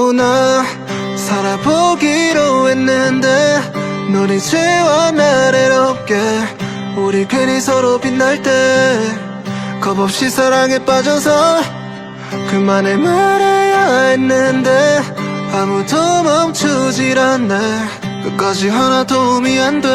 겨우 나 살아보기로 했는데 넌 이제와 날 외롭게 우리 괜히 서로 빛날 때 겁없이 사랑에 빠져서 그만을 말해야 했는데 아무도 멈추질 않네. 끝까지 하나 도움이 안 돼.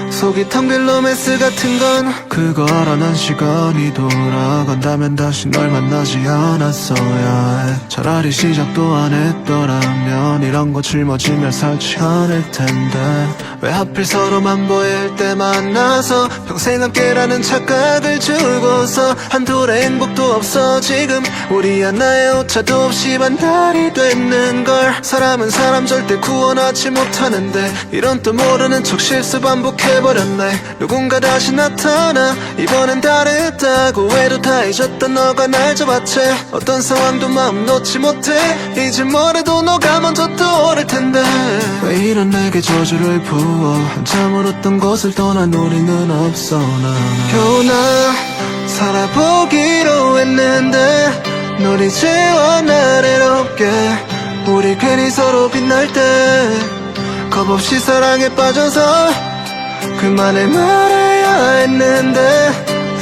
속이 텅 빈 로맨스 같은 건 그걸 안 한 시간이 돌아간다면 다시 널 만나지 않았어야 해. 차라리 시작도 안 했더라면 이런 거 짊어지며 살지 않을 텐데 왜 하필 서로만 보일 때 만나서 평생 함께라는 착각을 주고서 한톨의 행복도 없어. 지금 우리 하나의 오차도 없이 반달이 됐는걸. 사람은 사람 절대 구원하지 못하는데 이런 또 모르는 척 실수 반복해버렸네. 누군가 다시 나타나 이번엔 다르다고 외로 다 잊었던 너가 날 잡아채. 어떤 상황도 마음 놓지 못해. 이제 뭐래도 너가 먼저 떠오를 텐데 왜 이런 내게 저주를 부어. 한참 울었던 곳을 떠난 우리는 없어. 겨우 나 살아보기로 했는데 널 이제와 날 외롭게 우리 괜히 서로 빛날 때 겁없이 사랑에 빠져서 그만을 말해야 했는데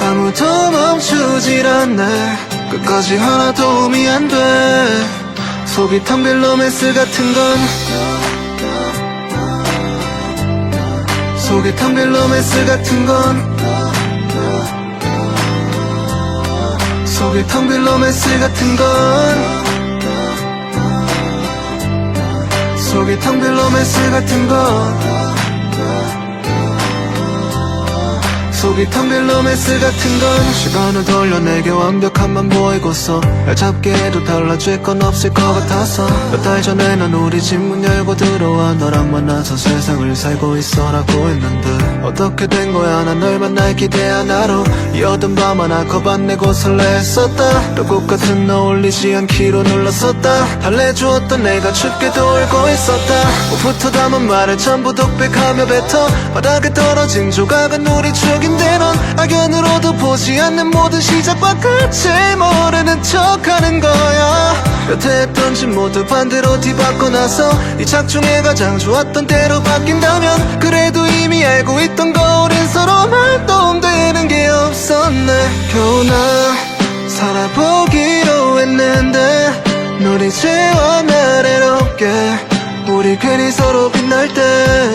아무도 멈추질 않네. 끝까지 하나 도움이 안 돼. 속이 텅 빈 로맨스 같은 건 속이 텅 빈 로맨스 같은 건 속이 텅 빈 로맨스 같은 건 속이 텅 빈 로맨스 같은 건 속이 텅 빈 로맨스 같은 건 시간을 돌려 내게 완벽함만 보이고서 날 잡게 해도 달라질 건 없을 것 같아서 몇 달 전에 난 우리 집 문 열고 들어와 너랑 만나서 세상을 살고 있어라고 했는데 어떻게 된 거야. 난 널 만날 기대 하나로 이 어두운 밤 하나 겁 안 내고 설레했었다. 떡국 같은 너 올리지 않기로 눌렀었다. 달래주었던 내가 춥게도 울고 있었다. 옷부터 담은 말을 전부 독백하며 뱉어 바닥에 떨어진 조각은 우리 추억인데 넌 악연으로도 보지 않는 모든 시작과 끝을 모르는 척하는 거야. 여태 했던 짓 모두 반대로 뒤바꿔 나서 이 작중에 가장 좋았던 때로 바뀐다면 그래도 이미 알고 있던 거 우린 서로 말도 안 되는 게 없었네. 겨우 나 살아보기로 했는데 널 이제와 날 외롭게 우리 괜히 서로 빛날 때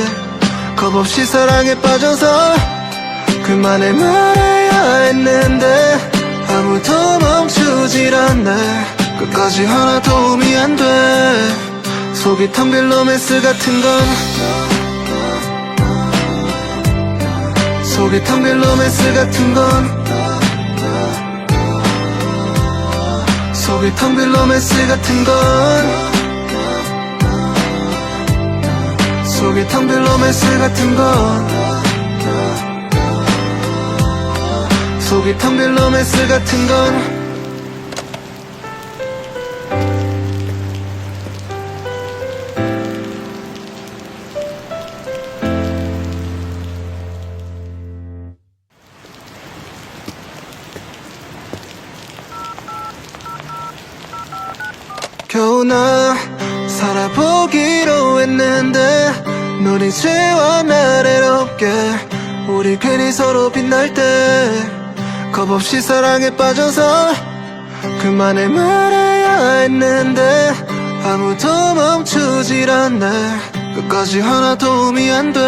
겁없이 사랑에 빠져서 그만을 말해야 했는데 아무도 멈추질 않네. 끝까지 하나 도움이 안 돼. 속이 텅 빈 로맨스 같은 건 속이 텅 빈 로맨스 같은 건 속이 텅 빈 로맨스 같은 건 속이 텅 빈 로맨스 같은 건 속이 텅 빈 로맨스 같은 건 겨우 나 살아보기로 했는데 넌 이제와 날 외롭게 우리 괜히 서로 빛날 때 겁없이 사랑에 빠져서 그만을 말해야 했는데 아무도 멈추질 않네. 끝까지 하나 도움이 안 돼.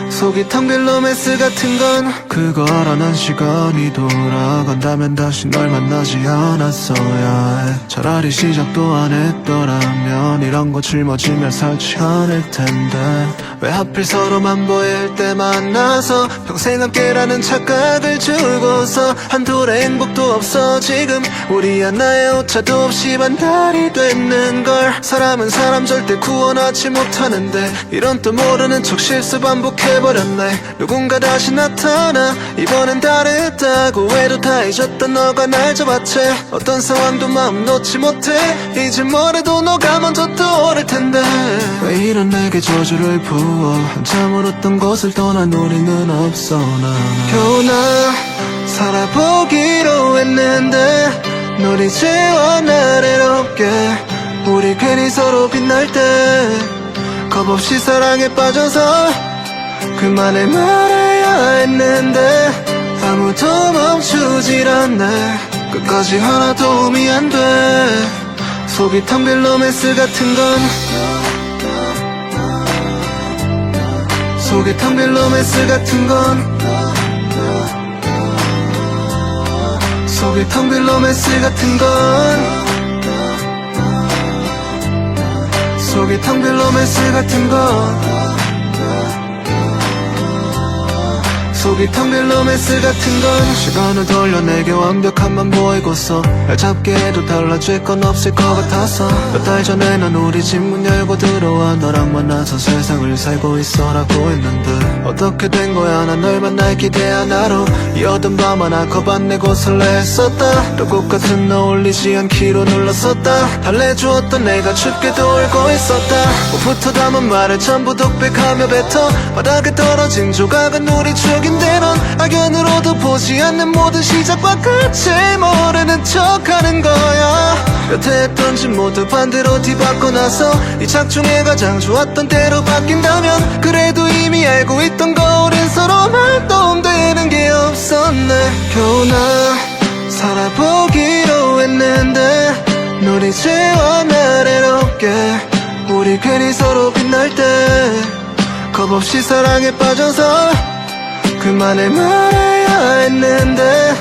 속이 텅 빈 로맨스 같은 건 그걸 안 한 시간이 돌아간다면 다시 널 만나지 않았어야 해. 차라리 시작도 안 했더라면 이런 거 짊어지며 살지 않을 텐데 왜 하필 서로만 보일 때 만나서 평생 함께라는 착각을 주고서 한톨의 행복도 없어. 지금 우리 하나의 오차도 없이 반달이 됐는걸. 사람은 사람 절대 구원하지 못하는데 이런 또 모르는 척 실수 반복해버렸네. 누군가 다시 나타나 이번엔 다르다고 외로 다 잊었던 너가 날 잡아채. 어떤 상황도 마음 놓지 못해. 이제 뭐래도 너가 먼저 떠오를 텐데 왜 이런 내게 저주를 부어. 한참 울었던 곳을 떠난 우리는 없어. 겨우 나 살아보기로 했는데 널 이제와 날 외롭게 우리 괜히 서로 빛날 때 겁없이 사랑에 빠져서 그만을 말해야 했는데 아무도 멈추질 않네. 끝까지 하나 도움이 안 돼. 속이 텅 빌 로맨스 같은 건 속이 텅 빌 로맨스 같은 건 속이 텅 빌 로맨스 같은 건 속이 텅 빌 로맨스 같은 건 속이 텅 빌 로맨스 같은 건 시간을 돌려 내게 완벽함만 보이고서 날 잡게 해도 달라질 건 없을 것 같아서 몇 달 전에 난 우리 집 문 열고 들어와 너랑 만나서 세상을 살고 있어라고 했는데 어떻게 된 거야. 난 널 만날 기대 하나로 이 어두운 밤 하나 겁 안 내고 설레했었다. 또 꽃같은 어울리지 않기로 눌렀었다. 달래주었던 내가 춥게도 울고 있었다. 옷부터 담은 말을 전부 독백하며 뱉어 바닥에 떨어진 조각은 우리 추억인데 넌 악연으로도 보지 않는 모든 시작과 끝을 모르는 척하는 거야. 여태 했던 짓 모두 반대로 뒤바꿔 나서 이 작중에 가장 좋았던 때로 바뀐다면 그래도 이미 알고 있던 거 우린 서로 말도 되는 게 없었네. 겨우 나 살아보기로 했는데 널 이제와 나래롭게 우리 괜히 서로 빛날 때 겁없이 사랑에 빠져서 그만을 말해야 했는데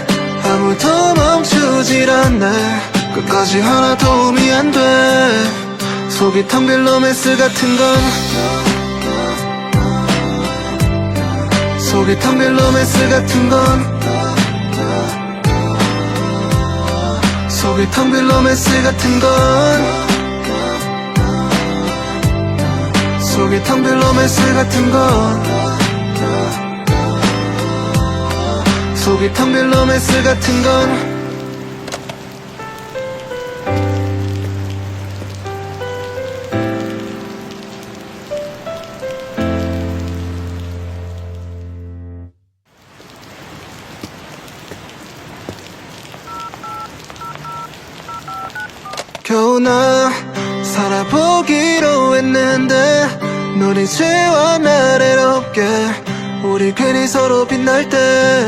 아무도 멈추질 않네. 끝까지 하나 도움이 안 돼. 속이 텅 빌 로맨스 같은 건 속이 텅 빌 로맨스 같은 건 속이 텅 빌 로맨스 같은 건 속이 텅 빌 로맨스 같은 건 속이 텅 빌 로맨스 같은 건 겨우 나 살아보기로 했는데 널 이제와 나래롭게 우리 괜히 서로 빛날 때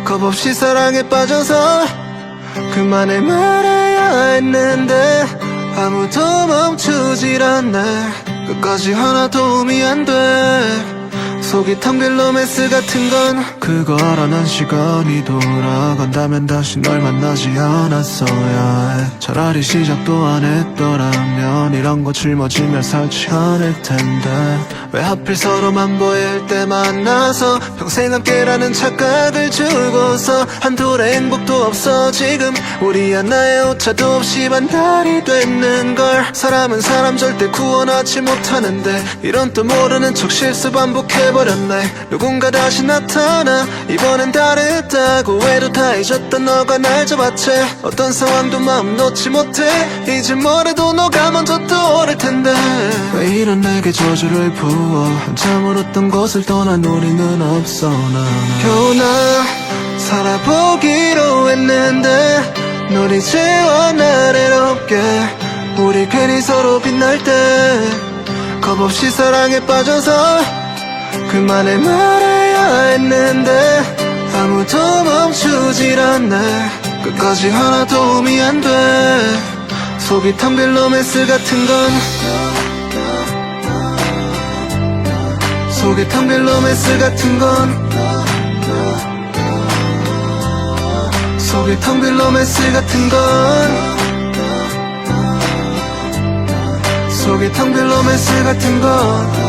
겁없이 사랑에 빠져서 그만을 말해야 했는데 아무도 멈추질 않네. 끝까지 하나 도움이 안 돼. 속이 텅 빌 로맨스 같은 건 그거 알아. 난 시간이 돌아간다면 다시 널 만나지 않았어야 해. 차라리 시작도 안 했더라면 이런 거 짊어지며 살지 않을 텐데 왜 하필 서로만 보일 때 만나서 평생 함께라는 착각을 주고서 한톨의 행복도 없어. 지금 우리 하나의 오차도 없이 반달이 됐는걸. 사람은 사람 절대 구원하지 못하는데 이런 또 모르는 척 실수 반복해버렸네. 누군가 다시 나타나 이번엔 다르다고 해도 다 잊었던 너가 날 잡아채. 어떤 상황도 마음 놓지 못해. 이제 뭐래도 너가 먼저 떠오를 텐데 왜 이런 내게 저주를 부어. 한참 울었던 곳을 떠난 우리는 없어. 겨우 나 살아보기로 했는데 널 이제와 나래롭게 우리 괜히 서로 빛날 때 겁없이 사랑에 빠져서 그만을 말해야 했는데 아무도 멈추질 않네. 끝까지 하나 도움이 안 돼. 속이 텅 빌 로맨스 같은 건 속이 텅 빌 로맨스 같은 건 속이 텅 빌 로맨스 같은 건 속이 텅 빌 로맨스 같은 건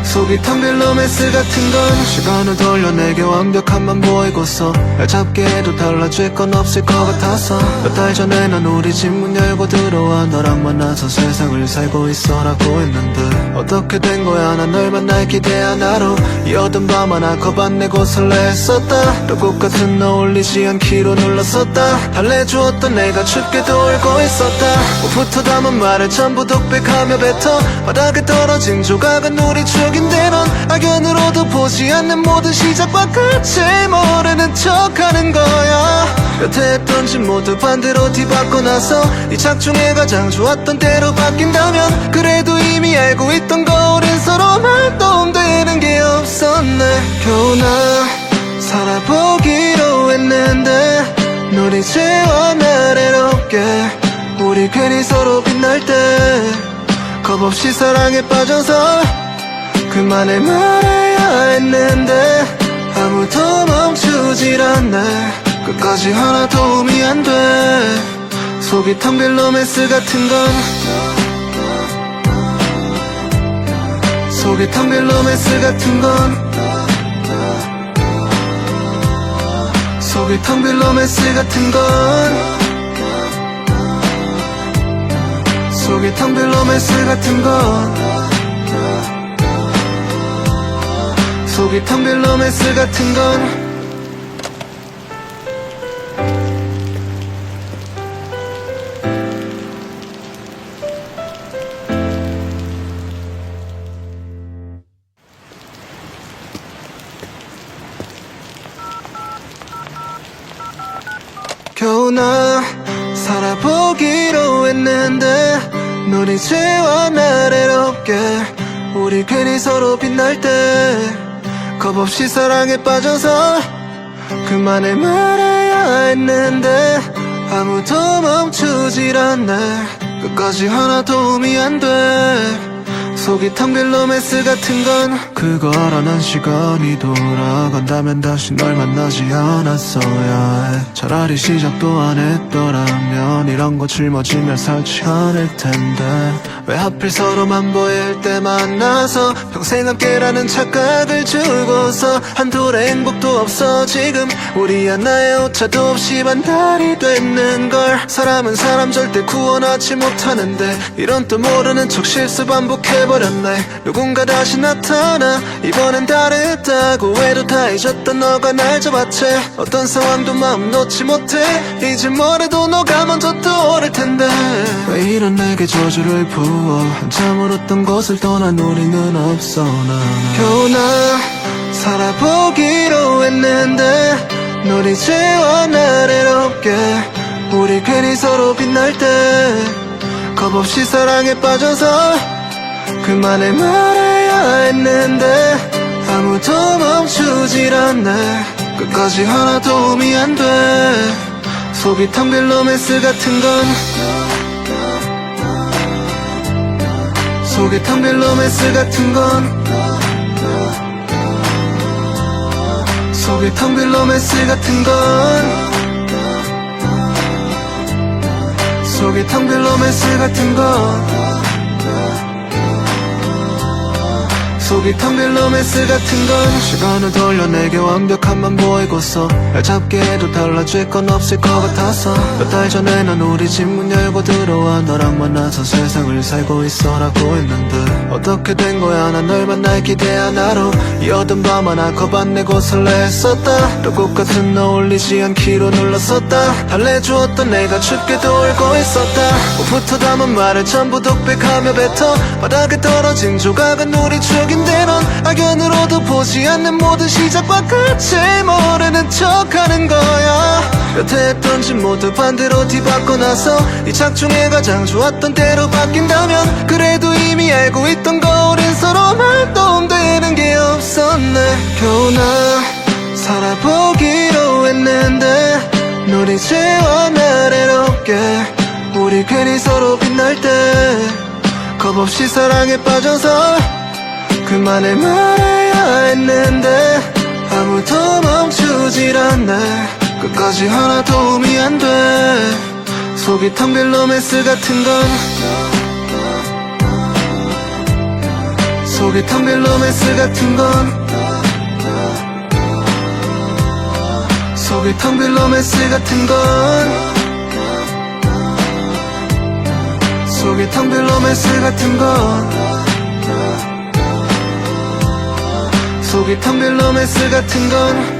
속이 텅 빌 로맨스 같은 건 시간을 돌려 내게 완벽함만 보이고서 날 잡게 해도 달라질 건 없을 것 같아서 몇 달 전에 난 우리 집 문 열고 들어와 너랑 만나서 세상을 살고 있어라고 했는데 어떻게 된 거야. 난 널 만날 기대 하나로 이 어두운 밤 하나 겁 안 내고 설레했었다. 또 꽃같은 어울리지 않기로 눌렀었다. 달래주었던 내가 춥게도 울고 있었다. 옷부터 담은 말을 전부 독백하며 뱉어 바닥에 떨어진 조각은 우리 추억인데 넌 악연으로도 보지 않는 모든 시작과 끝을 모르는 척하는 거야. 여태 했던 짓 모두 반대로 뒤바꿔 나서 이 착중에 가장 좋았던 때로 바뀐다면 그래도 이미 알고 있던 거 우린 서로 말도 안 되는 게 없었네. 겨우 나 살아보기로 했는데 널 이제와 나래롭게 우리 괜히 서로 빛날 때 겁없이 사랑에 빠져서 그만을 말해야 했는데 아무도 멈추질 않네. 끝까지 하나 도움이 안 돼. 속이 텅 빌 로맨스 같은 건 속이 텅 빌 로맨스 같은 건 속이 텅 빌 로맨스 같은 건 속이 텅 빌 로맨스 같은 건 속이 텅 빌 로맨스 같은 건 겨우 나 살아보기로 했는데 널 이제와 나래롭게 우리 괜히 서로 빛날 때 겁없이 사랑에 빠져서 그만을 말해야 했는데 아무도 멈추질 않네. 끝까지 하나 도움이 안 돼. 속이 텅 빌 로맨스 같은 건 그거라는 시간이 돌아간다면 다시 널 만나지 않았어야 해. 차라리 시작도 안 했더라면 이런 거 짊어지며 살지 않을 텐데 왜 하필 서로만 보일 때 만나서 평생 함께라는 착각을 주고서 한톨의 행복도 없어. 지금 우리 하나의 오차도 없이 반달이 됐는걸. 사람은 사람 절대 구원하지 못하는데 이런 또 모르는 척 실수 반복해버렸네. 누군가 다시 나타나 이번엔 다르다고 해도 다 잊었던 너가 날 잡았지. 어떤 상황도 마음 놓지 못해. 이제 뭐래도 너가 먼저 떠오를 텐데 왜 이런 내게 저주를 부어. 한참 울었던 곳을 떠난 우리는 없어. 나 겨우 나 살아보기로 했는데 널 이제와 나래롭게 우리 괜히 서로 빛날 때 겁없이 사랑에 빠져서 그만을 말해야 했는데 아무도 멈추질 않네. 끝까지 하나 도움이 안 돼. 속이 텅 빌 로맨스 같은 건 속이 텅 빌 로맨스 같은 건 속이 텅 빌 로맨스 같은 건 속이 텅 빌 로맨스 같은 건 속이 텅 빌 로맨스 같은 건 시간을 돌려 내게 완벽함만 보이고서 날 잡게 해도 달라질 건 없을 것 같아서 몇 달 전에 난 우리 집 문 열고 들어와 너랑 만나서 세상을 살고 있어라고 했는데 어떻게 된 거야. 난 널 만날 기대 하나로 이 어두운 밤 하나 겁 안 내고 설레했었다. 또 꽃같은 너 올리지 않기로 눌렀었다. 달래주었던 내가 춥게도 울고 있었다. 옷부터 담은 말을 전부 독백하며 뱉어 바닥에 떨어진 조각은 우리 추억인데 넌 악연으로도 보지 않는 모든 시작과 끝을 모르는 척하는 거야. 여태 했던 짓 모두 반대로 뒤바꿔 나서 이 착중에 가장 좋았던 때로 바뀐다면 그래도 이미 알고 있던 거 우린 서로 말도 안 되는 게 없었네. 겨우 나 살아보기로 했는데 널 이제와 나래롭게 우리 괜히 서로 빛날 때 겁없이 사랑에 빠져서 그만을 말해야 했는데 아무도 멈추질 않네. 끝까지 하나 도움이 안 돼. 속이 텅 빌 로맨스 같은 건 속이 텅 빌 로맨스 같은 건 속이 텅 빌 로맨스 같은 건 속이 텅 빌 로맨스 같은 건 속이 텅 빌 로맨스 같은 건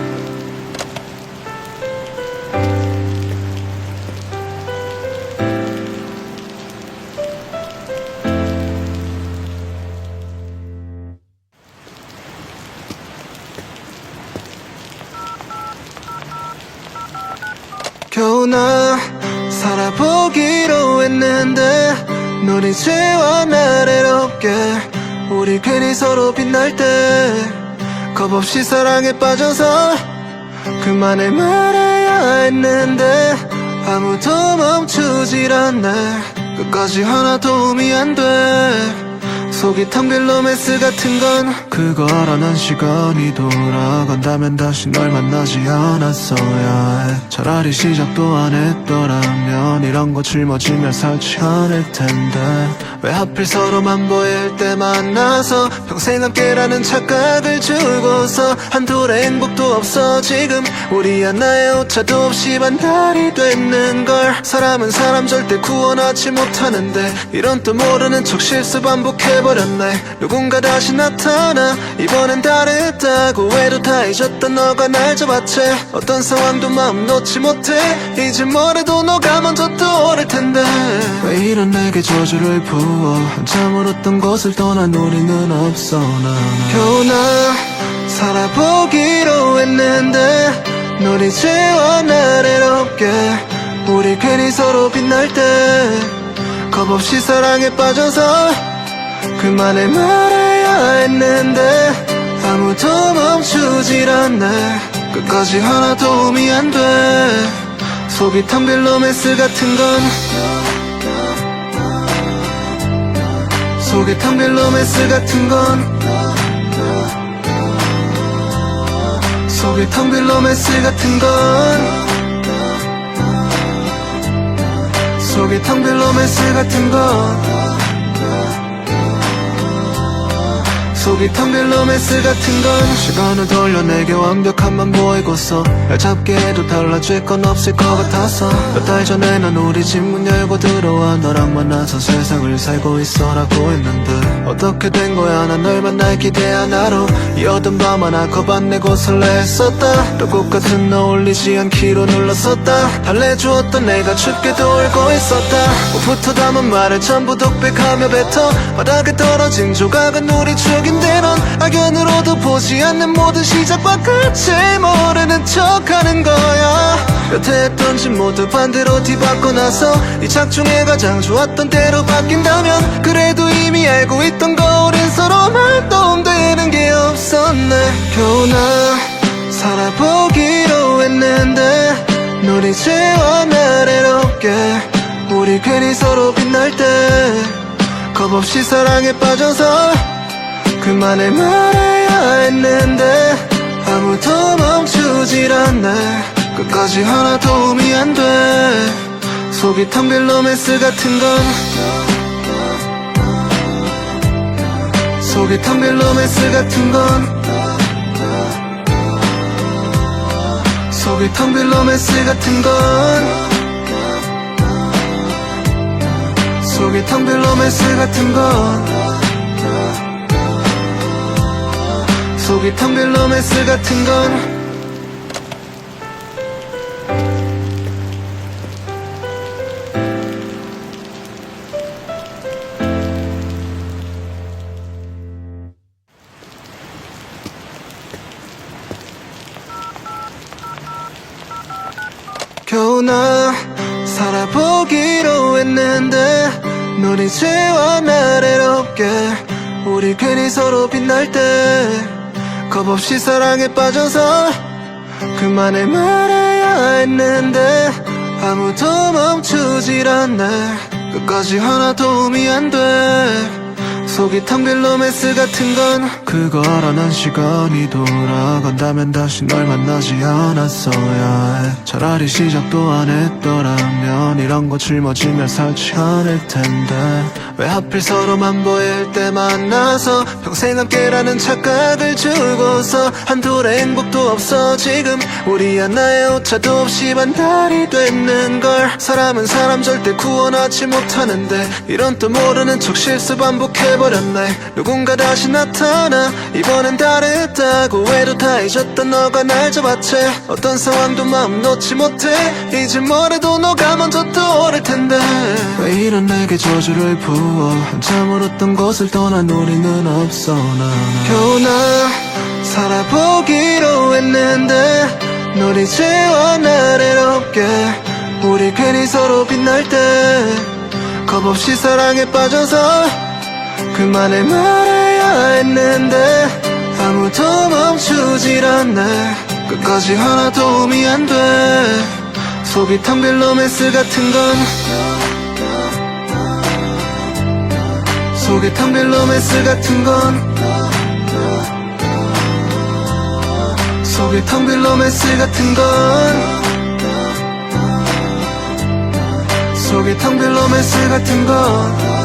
겨우 나 살아보기로 했는데 넌 이제와 날 외롭게 우리 괜히 서로 빛날 때 겁없이 사랑에 빠져서 그만을 말해야 했는데 아무도 멈추질 않네. 끝까지 하나 도움이 안 돼. 속이 텅 빌 로맨스 같은 건 그거 알아. 난 시간이 돌아간다면 다시 널 만나지 않았어야 해. 차라리 시작도 안 했더라면 이런 거 짊어지며 살지 않을 텐데 왜 하필 서로만 보일 때 만나서 평생 함께라는 착각을 주고서 한톨의 행복도 없어. 지금 우리 하나의 오차도 없이 반달이 됐는걸. 사람은 사람 절대 구원하지 못하는데 이런 또 모르는 척 실수 반복해버렸네. 누군가 다시 나타나 이번엔 다르다고 해도 다 잊었던 너가 날 잡았지. 어떤 상황도 마음 놓지 못해. 이제 뭐래도 너가 먼저 떠오를 텐데 왜 이런 내게 저주를 부어. 한참 울었던 곳을 떠난 우리는 없어. 나는 겨우 나 살아보기로 했는데 넌 이제와 날 외롭게 우리 괜히 서로 빛날 때 겁없이 사랑에 빠져서 그만을 말해야 했는데 아무도 멈추질 않네. 끝까지 하나 도움이 안 돼. 속이 텅 빌 로맨스 같은 건 속이 텅 빌 로맨스 같은 건 속이 텅 빌 로맨스 같은 건 속이 텅 빌 로맨스 같은 건 속이 텅 빌 로맨스 같은 건 시간을 돌려 내게 완벽함만 보이고서 날 잡게 해도 달라질 건 없을 것 같아서 몇 달 전에 난 우리 집 문 열고 들어와 너랑 만나서 세상을 살고 있어라고 했는데 어떻게 된 거야. 난 널 만날 기대 하나로 이 어두운 밤 하나 겁 안 내고 설레했었다. 또 꽃같은 너 올리지 않기로 눌렀었다. 달래주었던 내가 춥게도 울고 있었다. 옷부터 담은 말을 전부 독백하며 뱉어 바닥에 떨어진 조각은 우리 추억인데 넌 악연으로도 보지 않는 모든 시작과 끝을 모르는 척하는 거야. 여태 했던 짓 모두 반대로 뒤바꿔 나서 이 작중에 가장 좋았던 때로 바뀐다면 그래도 이미 알고 있던 거 우린 서로 말도 되는 게 없었네. 겨우 나 살아보기로 했는데 넌 이제와 날 외롭게 우리 괜히 서로 빛날 때 겁없이 사랑에 빠져서 그만을 말해야 했는데 아무도 멈추질 않네. 끝까지 하나 도움이 안 돼. 속이 텅 빌 로맨스 같은 건 속이 텅 빌 로맨스 같은 건 속이 텅 빌 로맨스 같은 건 속이 텅 빌 로맨스 같은 건 속이 텅 빌 로맨스 같은 건 겨우 나 살아보기로 했는데 넌 이제와 날 외롭게 우리 괜히 서로 빛날 때 겁없이 사랑에 빠져서 그만을 말해야 했는데 아무도 멈추질 않네. 끝까지 하나 도움이 안 돼. 속이 텅 빌 로맨스 같은 건 그거 알아. 난 시간이 돌아간다면 다시 널 만나지 않았어야 해. 차라리 시작도 안 했더라면 이런 거 짊어지며 살지 않을 텐데 왜 하필 서로만 보일 때 만나서 평생 함께라는 착각을 주고서 한톨의 행복도 없어. 지금 우리 하나의 오차도 없이 반달이 됐는걸. 사람은 사람 절대 구원하지 못하는데 이런 또 모르는 척 실수 반복해버렸네. 누군가 다시 나타나 이번엔 다르다고 해도 다 잊었던 너가 날 잡았지. 어떤 상황도 마음 놓지 못해. 이제 뭐래도 너가 먼저 떠오를 텐데 왜 이런 내게 저주를 부어. 한참 울었던 곳을 떠난 우리는 없어. 나는 겨우 나 살아보기로 했는데 널 이제와 나래롭게 우리 괜히 서로 빛날 때 겁없이 사랑에 빠져서 그만을 말해야 했는데 아무도 멈추질 않네. 끝까지 하나 도움이 안 돼. 속이 텅 빈 로맨스 같은 건 속이 텅 빈 로맨스 같은 건 속이 텅 빈 로맨스 같은 건 속이 텅 빈 로맨스 같은 건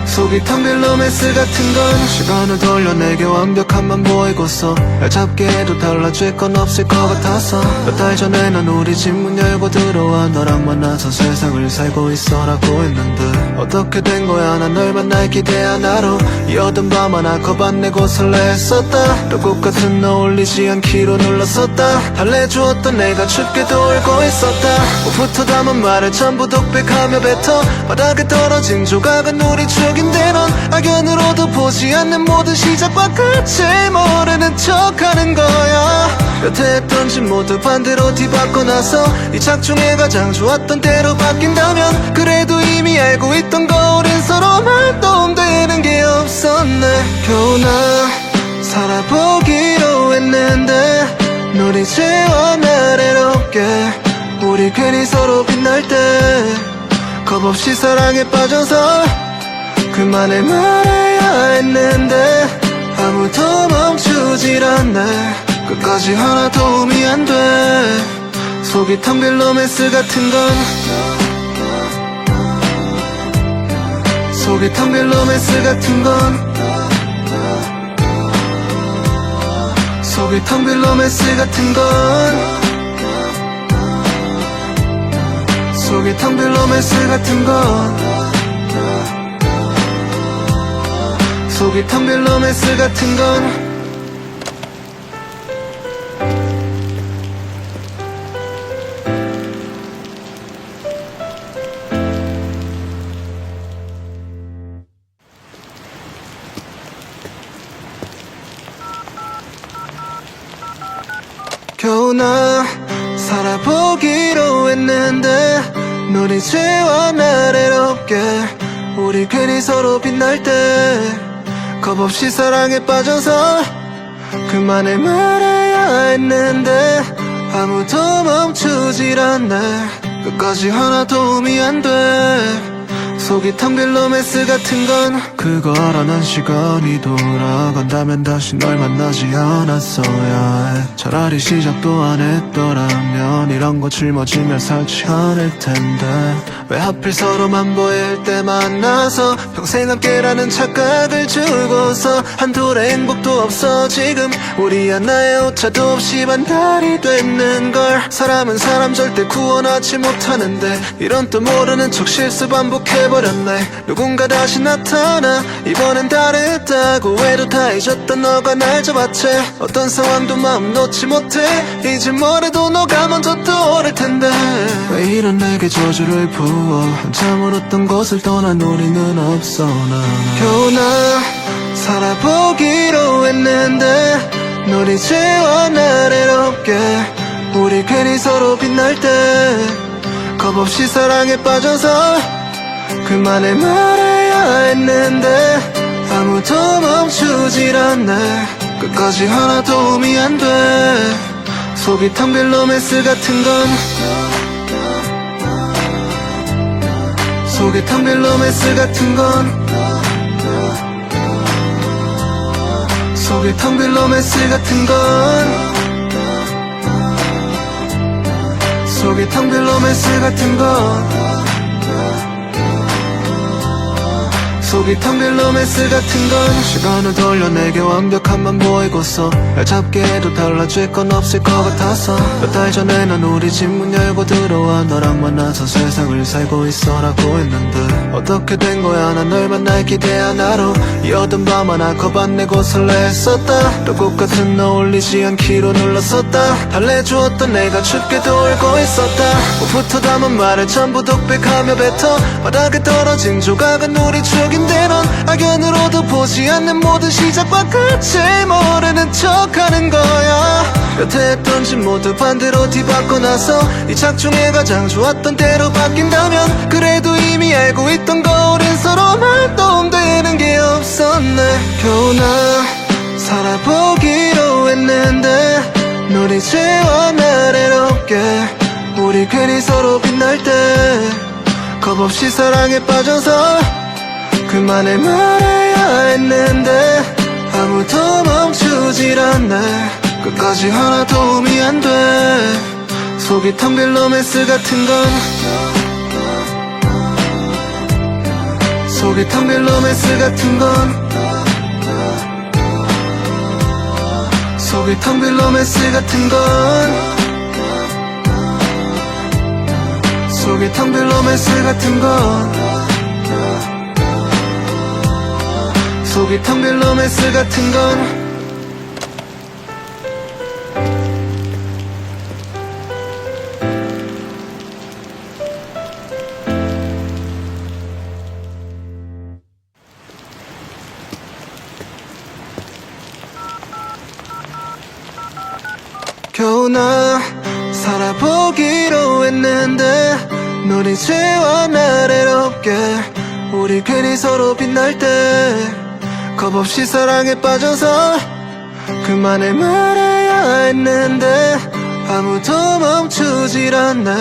속이 텅 빈 로맨스 같은 건 시간을 돌려 내게 완벽함만 보이고서 날 잡게 해도 달라질 건 없을 것 같아서 몇 달 전에 난 우리 집 문 열고 들어와 너랑 만나서 세상을 살고 있어라고 했는데 어떻게 된 거야. 난 널 만날 기대 하나로 이 어두운 밤 하나 겁 안 내고 설레했었다. 또 꽃같은 너 올리지 않기로 눌렀었다. 달래주었던 내가 춥게도 울고 있었다. 옷부터 담은 말을 전부 독백하며 뱉어 바닥에 떨어진 조각은 우리 추억인데 넌 악연으로도 보지 않는 모든 시작과 끝을 모르는 척하는 거야. 여태 했던 짓 모두 반대로 뒤바꿔 나서 이 작중에 가장 좋았던 때로 바뀐다면 그래도 이미 알고 있던 거 우린 서로만 도움되는 게 없었네. 겨우 나 살아보기로 했는데 널 이제와 나래롭게 우리 괜히 서로 빛날 때 겁없이 사랑에 빠져서 그만을 말해야 했는데 아무도 멈추질 않네. 끝까지 하나 도움이 안 돼. 속이 텅 빈 로맨스 같은 건 속이 텅 빈 로맨스 같은 건 속이 텅 빈 로맨스 같은 건 속이 텅 빈 로맨스 같은 건 속이 텅 빈 로맨스 같은 건 겨우 나 살아보기로 했는데 널 이제와 나래롭게 우리 괜히 서로 빛날 때 겁없이 사랑에 빠져서 그만을 말해야 했는데 아무도 멈추질 않네. 끝까지 하나 도움이 안 돼. 속이 텅 빈 로맨스 같은 건 그거 알아. 난 시간이 돌아간다면 다시 널 만나지 않았어야 해. 차라리 시작도 안 했더라면 이런 거 짊어지며 살지 않을 텐데 왜 하필 서로만 보일 때 만나서 평생 함께라는 착각을 주고서 한둘의 행복도 없어. 지금 우리 하나의 오차도 없이 반달이 됐는걸. 사람은 사람 절대 구원하지 못하는데 이런 또 모르는 척 실수 반복해버렸네. 누군가 다시 나타나 이번엔 다르다고 해도 다 잊었던 너가 날 잡았지. 어떤 상황도 마음 놓지 못해. 이제 뭐래도 너가 먼저 떠오를 텐데 왜 이런 내게 저주를 부어. 한참 울었던 곳을 떠난 우리는 없어. 나 겨우 나 살아보기로 했는데 널 이제와 나래롭게 우리 괜히 서로 빛날 때 겁없이 사랑에 빠져서 그만을 말해야 했는데 아무도 멈추질 않네. 끝까지 하나 도움이 안 돼. 속이 텅 빈 로맨스 같은 건 속이 텅 빈 로맨스 같은 건 속이 텅 빈 로맨스 같은 건 속이 텅 빈 로맨스 같은 건 속이 텅 빈 로맨스 같은 건 시간을 돌려 내게 완벽함만 보이고서 날 잡게 해도 달라질 건 없을 것 같아서 몇 달 전에 난 우리 집 문 열고 들어와 너랑 만나서 세상을 살고 있어라고 했는데 어떻게 된 거야. 난 널 만날 기대 하나로 이 어두운 밤 하나 겁 안 내고 설레했었다. 또 꽃같은 너 올리지 않기로 눌렀었다. 달래주었던 내가 춥게도 울고 있었다. 옷부터 담은 말을 전부 독백하며 뱉어 바닥에 떨어진 조각은 우리 추억인 추억인데 넌 악연으로도 보지 않는 모든 시작과 끝을 모르는 척하는 거야. 여태 했던 짓 모두 반대로 뒤바꿔 나서 이 작중에 가장 좋았던 때로 바뀐다면 그래도 이미 알고 있던 거 우린 서로만 도움되는 게 없었네. 겨우 나 살아보기로 했는데 널 이제와 나래롭게 우리 괜히 서로 빛날 때 겁없이 사랑에 빠져서 그만을 말해야 했는데 아무도 멈추질 않네. 끝까지 하나 도움이 안 돼. 속이 텅 빌 로맨스 같은 건 속이 텅 빌 로맨스 같은 건 속이 텅 빌 로맨스 같은 건 속이 텅 빌 로맨스 같은 건 속이 텅 빌 로맨스 같은 건 겨우 나 살아보기로 했는데 널 이제와 나래롭게 우리 괜히 서로 빛날 때 겁없이 사랑에 빠져서 그만을 말해야 했는데 아무도 멈추질 않네.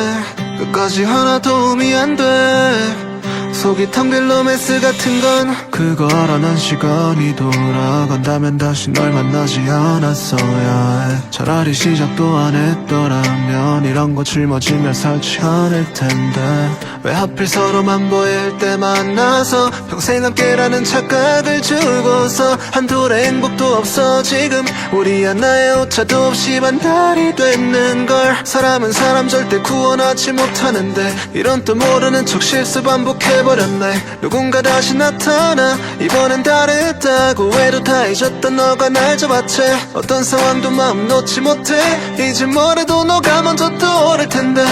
끝까지 하나 도움이 안 돼. 속이 텅 빌 로맨스 같은 건 그거라는 시간이 돌아간다면 다시 널 만나지 않았어야 해. 차라리 시작도 안 했더라면 이런 거 짊어지며 살지 않을 텐데 왜 하필 서로만 보일 때 만나서 평생 함께라는 착각을 주고서 한둘의 행복도 없어. 지금 우리 하나의 오차도 없이 반달이 됐는걸. 사람은 사람 절대 구원하지 못하는데 이런 또 모르는 척 실수 반복해버렸네. 누군가 다시 나타나 이번엔 다르다고 외로 다 잊었던 너가 날 잡아채. 어떤 상황도 마음 놓지 못해. 이제 뭐래도 너가 먼저 떠오를 텐데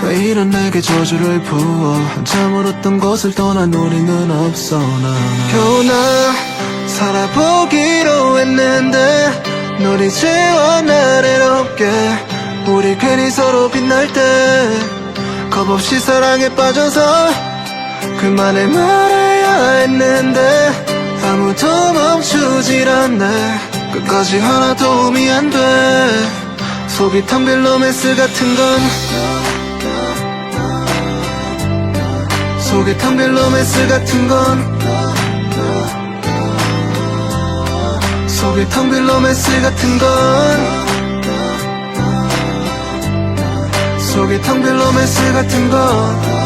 왜 이런 내게 저주를 부어. 한참 울었던 곳을 떠난 우리는 없어. 나 겨우 나 살아보기로 했는데 널 이제와 나래롭게 우리 괜히 서로 빛날 때 겁없이 사랑에 빠져서 그만을 말해야 했는데 아무도 멈추질 않네. 끝까지 하나 도움이 안 돼. 속이 텅 빌 로맨스 같은 건 속이 텅 빌 로맨스 같은 건 속이 텅 빌 로맨스 같은 건 속이 텅 빌 로맨스 같은 건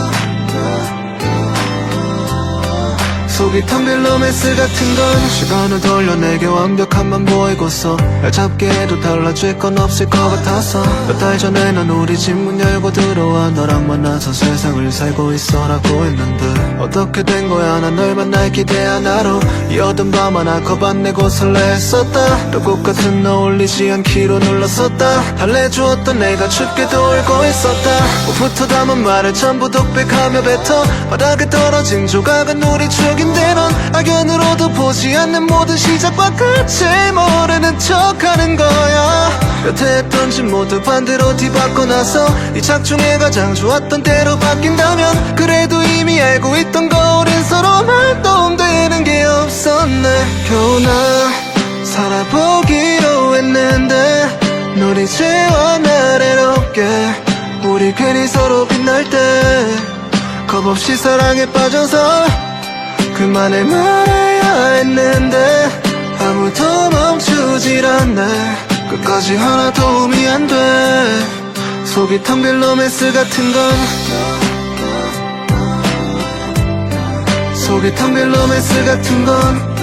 속이 텅 빌 로맨스 같은 건 시간을 돌려 내게 완벽함만 보이고서 날 잡게 해도 달라질 건 없을 것 같아서 몇 달 전에 난 우리 집 문 열고 들어와 너랑 만나서 세상을 살고 있어라고 했는데 어떻게 된 거야. 난 널 만날 기대 하나로 이 어두운 밤 하나 겁 안 내고 설레했었다. 또 꽃같은 너 올리지 않기로 눌렀었다. 달래주었던 내가 춥게도 울고 있었다. 옷부터 담은 말을 전부 독백하며 뱉어 바닥에 떨어진 조각은 우리 추억인데 넌 악연으로도 보지 않는 모든 시작과 끝을 모르는 척하는 거야. 여태 했던 짓 모두 반대로 뒤바꿔 나서 이 작중에 가장 좋았던 때로 바뀐다면 그래도 이미 알고 있던 거 우린 서로만 도움되는 게 없었네. 겨우 나 살아보기로 했는데 널 이제와 나래롭게 우리 괜히 서로 빛날 때 겁없이 사랑에 빠져서 그만을 말해야 했는데 아무도 멈추질 않네. 끝까지 하나 도움이 안 돼. 속이 텅 빌 로맨스 같은 건 속이 텅 빌 로맨스 같은 건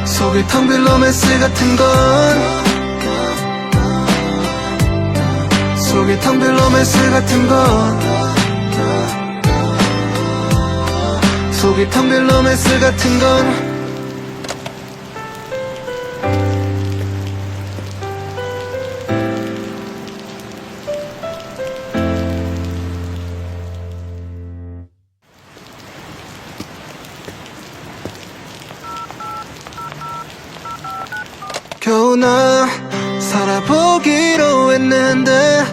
속이 텅 빌 로맨스 같은 건 속이 텅 빌 로맨스 같은 건 속이 텅 빌 로맨스 같은 건 겨우 나 살아보기로 했는데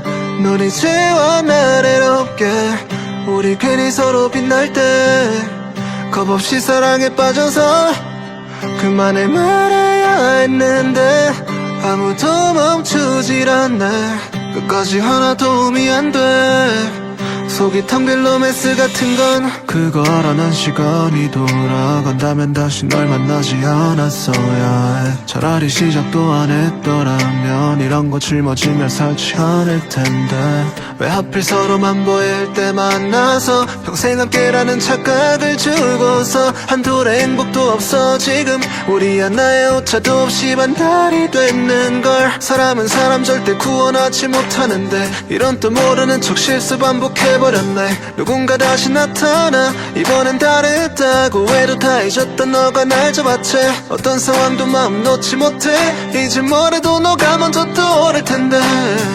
넌 이제와 날 외롭게 우리 괜히 서로 빛날 때 겁없이 사랑에 빠져서 그만을 말해야 했는데 아무도 멈추질 않네. 끝까지 하나 도움이 안 돼. 속이 텅 빈 로맨스 같은 건 그거 알아. 난 시간이 돌아간다면 다시 널 만나지 않았어야 해. 차라리 시작도 안 했더라면 이런 거 짊어지며 살지 않을 텐데 왜 하필 서로만 보일 때 만나서 평생 함께라는 착각을 주고서 한톨의 행복도 없어. 지금 우리 하나의 오차도 없이 반달이 됐는걸. 사람은 사람 절대 구원하지 못하는데 이런 또 모르는 척 실수 반복해버렸네. 누군가 다시 나타나 이번엔 다르다고 해도 다 잊었던 너가 날 잡았지. 어떤 상황도 마음 놓지 못해. 이제 뭐래도 너가 먼저 떠오를 텐데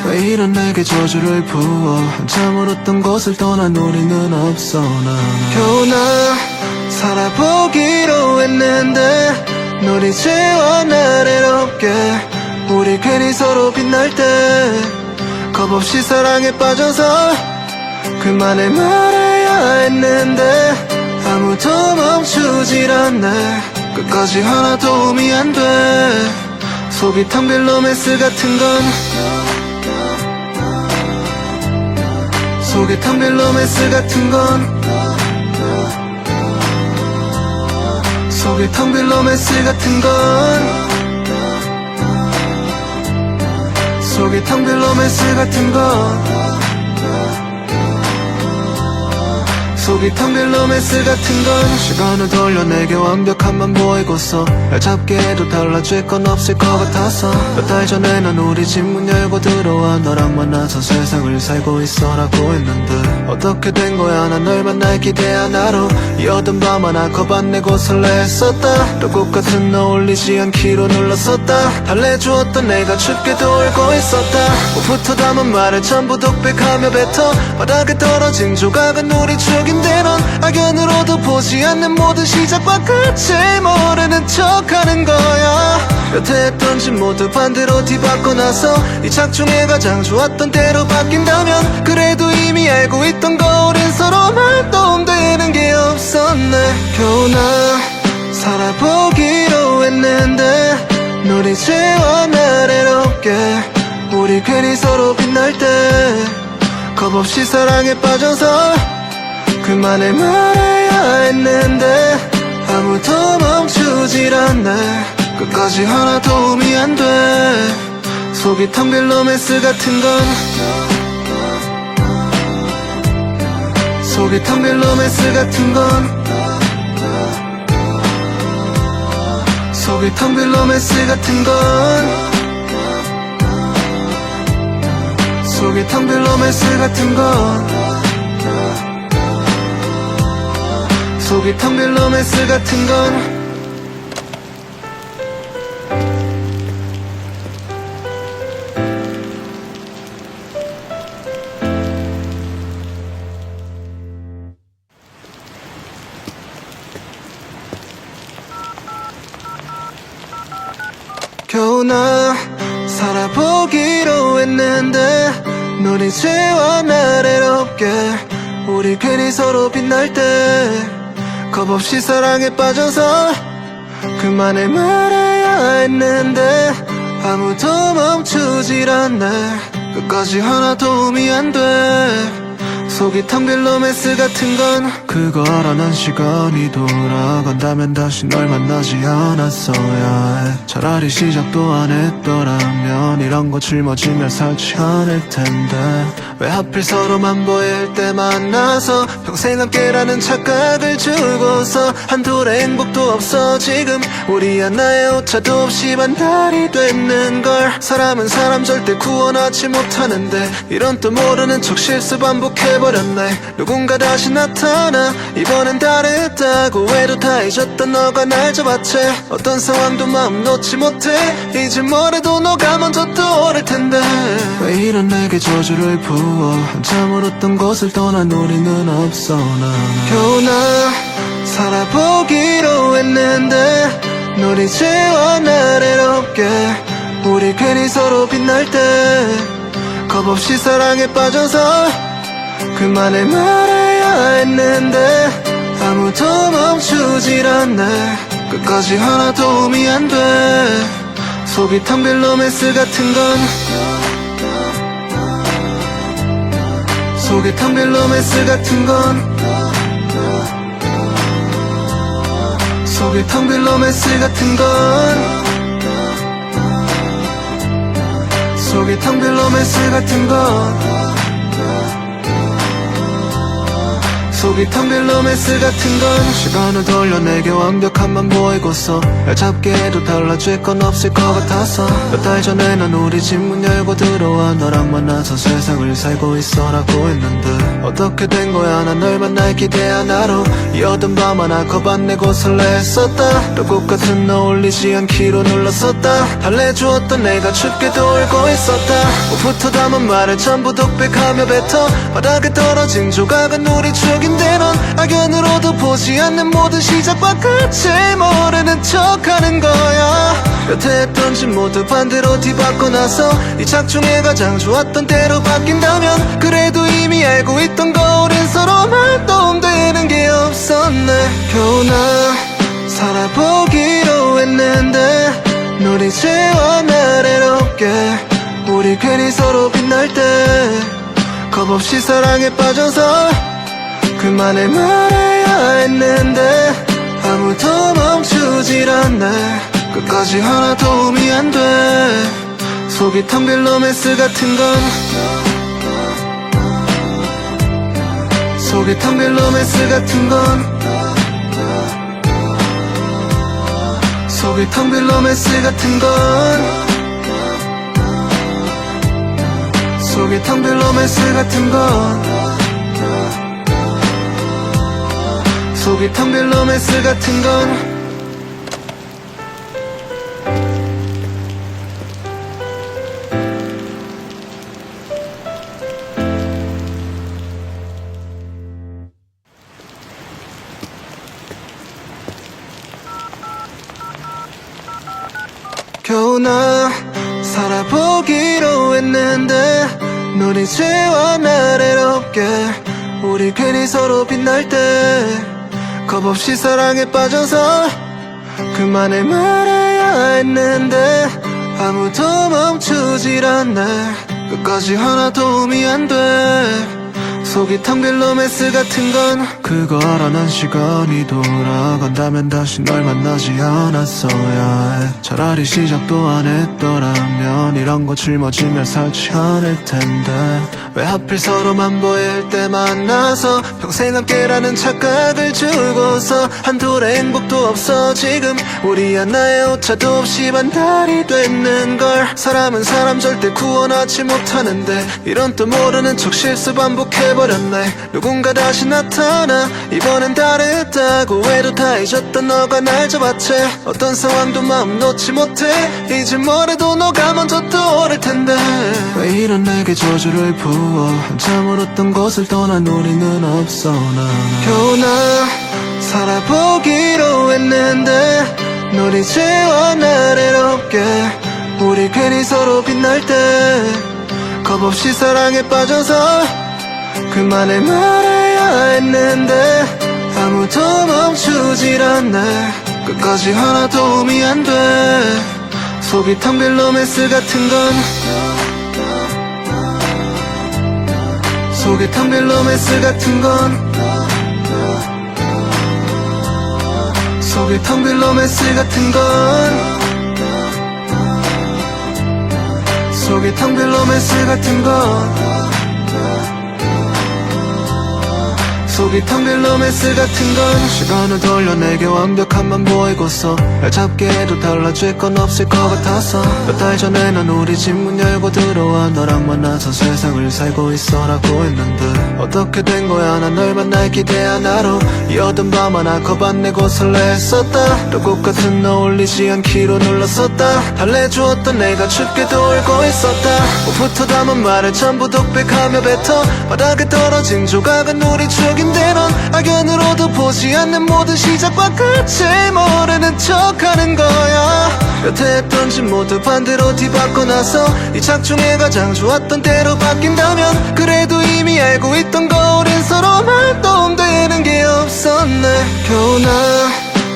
왜 이런 내게 저주를 부어. 한참 울었던 곳을 떠난 우리는 없어. 난 겨우 나 살아보기로 했는데 넌 이제와 날 외롭게 우리 괜히 서로 빛날 때 겁없이 사랑에 빠져서 그만을 말해야 했는데 아무도 멈추질 않네. 끝까지 하나 도움이 안 돼. 속이 텅 빈 로맨스 같은 건 속이 텅 빈 로맨스 같은 건 속이 텅 빈 로맨스 같은 건 속이 텅 빈 로맨스 같은 건 속이 텅 빈 로맨스 같은 건 시간을 돌려 내게 완벽함만 보이고서 날 잡게 해도 달라질 건 없을 것 같아서 몇 달 전에 난 우리 집 문 열고 들어와 너랑 만나서 세상을 살고 있어라고 했는데 어떻게 된 거야. 난 널 만날 기대 하나로 이 어두운 밤 하나 겁 안 내고 설레했었다. 또 꽃같은 너 올리지 않기로 눌렀었다. 달래주었던 내가 춥게도 울고 있었다. 옷부터 담은 말을 전부 독백하며 뱉어 바닥에 떨어진 조각은 우리 추억인데 넌 악연으로도 보지 않는 모든 시작과 끝을 모르는 척하는 거야. 여태 했던 짓 모두 반대로 뒤바꿔 나서 이 작중에 가장 좋았던 때로 바뀐다면 그래도 이미 알고 있던 거 우린 서로만 도움되는 게 없었네. 겨우 나 살아보기로 했는데 넌 이제와 날 외롭게 우리 괜히 서로 빛날 때 겁없이 사랑에 빠져서 그만을 말해야 했는데 아무도 멈추질 않네. 끝까지 하나 도움이 안 돼. 속이 텅 빈 로맨스 같은 건 속이 텅 빈 로맨스 같은 건 속이 텅 빈 로맨스 같은 건 속이 텅 빈 로맨스 같은 건 속이 텅 빈 로맨스 같은 건 겨우 나 살아보기로 했는데 넌 이제와 날 외롭게 우리 괜히 서로 빛날 때 겁없이 사랑에 빠져서 그만을 말해야 했는데 아무도 멈추질 않네. 끝까지 하나 도움이 안 돼. 속이 텅 빈 로맨스 같은 건 그거 알아. 난 시간이 돌아간다면 다시 널 만나지 않았어야 해. 차라리 시작도 안 했더라면 이런 거 짊어지며 살지 않을 텐데 왜 하필 서로만 보일 때 만나서 평생 함께라는 착각을 주고서 한톨의 행복도 없어. 지금 우리 하나의 오차도 없이 반달이 됐는걸. 사람은 사람 절대 구원하지 못하는데 이런 또 모르는 척 실수 반복해버렸네. 누군가 다시 나타나 이번엔 다르다고 해도 다 잊었던 너가 날 잡았지. 어떤 상황도 마음 놓지 못해. 이제 뭐래도 너가 먼저 떠오를 텐데 왜 이런 내게 저주를 부어. 한참 울었던 곳을 떠난 우리는 없어. 난 겨우 나 살아보기로 했는데 넌 이제와 날 외롭게 우리 괜히 서로 빛날 때 겁없이 사랑에 빠져서 그만을 말해야 했는데 아무도 멈추질 않네. 끝까지 하나 도움이 안 돼. 속이 텅 빈 로맨스 같은 건 속이 텅 빈 로맨스 같은 건 속이 텅 빈 로맨스 같은 건 속이 텅 빈 로맨스 같은 건 속이 텅 빈 로맨스 같은 건 시간을 돌려 내게 완벽함만 보이고서 날 잡게 해도 달라질 건 없을 것 같아서 몇 달 전에 난 우리 집 문 열고 들어와 너랑 만나서 세상을 살고 있어라고 했는데 어떻게 된 거야. 난 널 만날 기대한 하루 이 어두운 밤 하나 겁 안 내고 설레했었다. 또 꽃같은 너 올리지 않기로 눌렀었다. 달래주었던 내가 춥게도 울고 있었다. 옷부터 담은 말을 전부 독백하며 뱉어 바닥에 떨어진 조각은 우리 추억인데 넌 악연으로도 보지 않는 모든 시작과 끝을 모르는 척하는 거야. 여태 했던 짓 모두 반대로 뒤바꿔 나서 이 작중에 가장 좋았던 때로 바뀐다면 그래도 이미 알고 있던 거 우린 서로 말도 안 되는 게 없었네. 겨우 나 살아보기로 했는데 널 이제와 나래롭게 우리 괜히 서로 빛날 때 겁없이 사랑에 빠져서 그만을 말해야 했는데 아무도 멈추질 않네. 끝까지 하나 도움이 안 돼. 속이 텅 빈 로맨스 같은 건 속이 텅 빈 로맨스 같은 건 속이 텅 빈 로맨스 같은 건 속이 텅 빈 로맨스 같은 건 속이 텅 빈 로맨스 같은 건 겨우 나 살아보기로 했는데 널 이제와 나래롭게 우리 괜히 서로 빛날 때 겁없이 사랑에 빠져서 그만을 말해야 했는데 아무도 멈추질 않네. 끝까지 하나 도움이 안 돼. 속이 텅 빈 로맨스 같은 건 그거 알아. 난 시간이 돌아간다면 다시 널 만나지 않았어야 해. 차라리 시작도 안 했더라면 이런 거 짊어지며 살지 않을 텐데 왜 하필 서로만 보일 때 만나서 평생 함께라는 착각을 주고서 한톨의 행복도 없어. 지금 우리 하나의 오차도 없이 반달이 됐는걸. 사람은 사람 절대 구원하지 못하는데 이런 또 모르는 척 실수 반복해버렸네. 누군가 다시 나타나 이번엔 다르다고 해도 다 잊었던 너가 날 잡았지. 어떤 상황도 마음 놓지 못해. 이제 뭐래도 너가 먼저 떠오를 텐데 왜 이런 내게 저주를 부어. 한참 울었던 곳을 떠난 우리는 없어. 나 겨우 나 살아보기로 했는데 널 이제와 나래롭게 우리 괜히 서로 빛날 때 겁없이 사랑에 빠져서 그만을 말해야 했는데 아무도 멈추질 않네. 끝까지 하나 도움이 안 돼. 속이 텅 빈 로맨스 같은 건 속이 텅 빈 로맨스 같은 건 속이 텅 빈 로맨스 같은 건 속이 텅 빈 로맨스 같은 건 속이 텅 빈 로맨스 같은 건 시간을 돌려 내게 완벽함만 보이고서 날 잡게 해도 달라질 건 없을 것 같아서 몇 달 전에 난 우리 집 문 열고 들어와 너랑 만나서 세상을 살고 있어라고 했는데 어떻게 된 거야. 난 널 만날 기대한 하루 이 어두운 밤 하나 겁 안 내고 설레했었다. 또 꽃같은 너 올리지 않기로 눌렀었다. 달래주었던 내가 춥게도 울고 있었다. 옷부터 담은 말을 전부 독백하며 뱉어 바닥에 떨어진 조각은 우리 추억인데 넌 악연으로도 보지 않는 모든 시작과 끝을 모르는 척하는 거야. 여태 했던 짓 모두 반대로 뒤바꿔 나서 이 작중에 가장 좋았던 때로 바뀐다면 그래도 이미 알고 있던 거 우린 서로 말도 되는 게 없었네. 겨우 나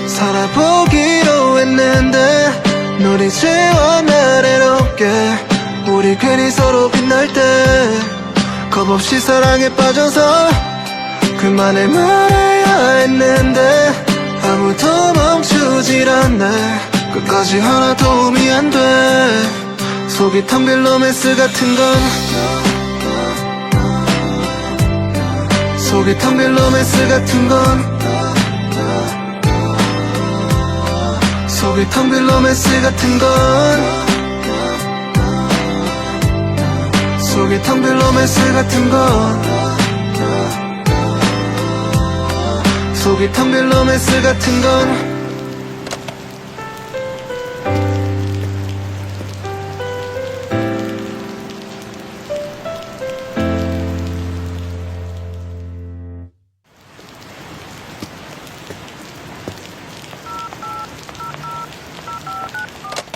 살아보기로 했는데 널 이제와 나래롭게 우리 괜히 서로 빛날 때 겁없이 사랑에 빠져서 그만을 말해야 했는데 아무도 멈추질 않네. 끝까지 하나 도움이 안 돼. 속이 텅 빌 로맨스 같은 건 속이 텅 빌 로맨스 같은 건 속이 텅 빌 로맨스 같은 건 속이 텅 빌 로맨스 같은 건 속이 텅 빌 로맨스 같은 건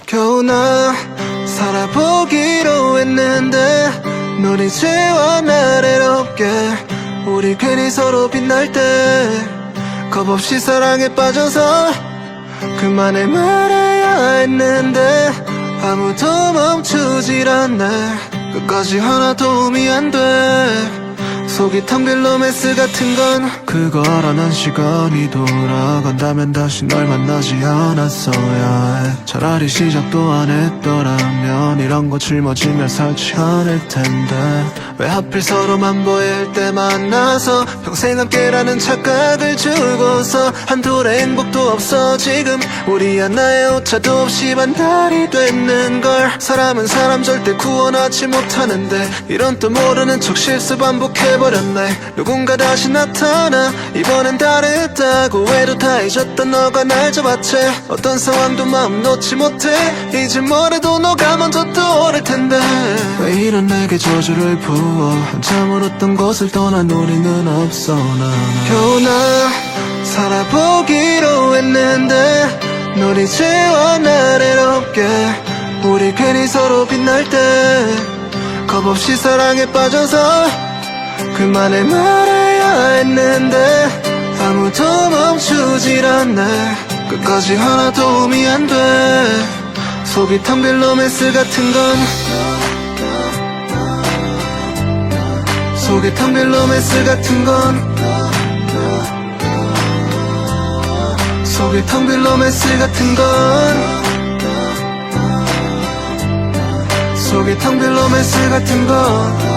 겨우 나 살아보기로 했는데 널 이제와 나래롭게 우리 괜히 서로 빛날 때 겁없이 사랑에 빠져서 그만을 말해야 했는데 아무도 멈추질 않네. 끝까지 하나 도움이 안 돼. 속이 텅 빌 로맨스 같은 건 그걸 알아낸 시간이 돌아간다면 다시 널 만나지 않았어야 해. 차라리 시작도 안 했더라면 이런 거 짊어지며 살지 않을 텐데 왜 하필 서로만 보일 때 만나서 평생 함께라는 착각을 주고서 한톨의 행복도 없어. 지금 우리 하나의 오차도 없이 반달이 됐는걸. 사람은 사람 절대 구원하지 못하는데 이런 또 모르는 척 실수 반복해버렸네. 누군가 다시 나타나 이번엔 다르다고 외로 다 잊었던 너가 날 잡아채. 어떤 상황도 마음 놓지 못해. 이제 뭐래도 너가 먼저 떠오를 텐데 왜 이런 내게 저주를 부어. 한참 울었던 곳을 떠난 우리는 없어. 겨우 나 살아보기로 했는데 널 이제와 나래롭게 우리 괜히 서로 빛날 때 겁없이 사랑에 빠져서 그만을 말해야 했는데 아무도 멈추질 않네. 끝까지 하나 도움이 안 돼. 속이 텅 빌 로맨스 같은 건 속이 텅 빌 로맨스 같은 건 속이 텅 빌 로맨스 같은 건 속이 텅 빌 로맨스 같은 건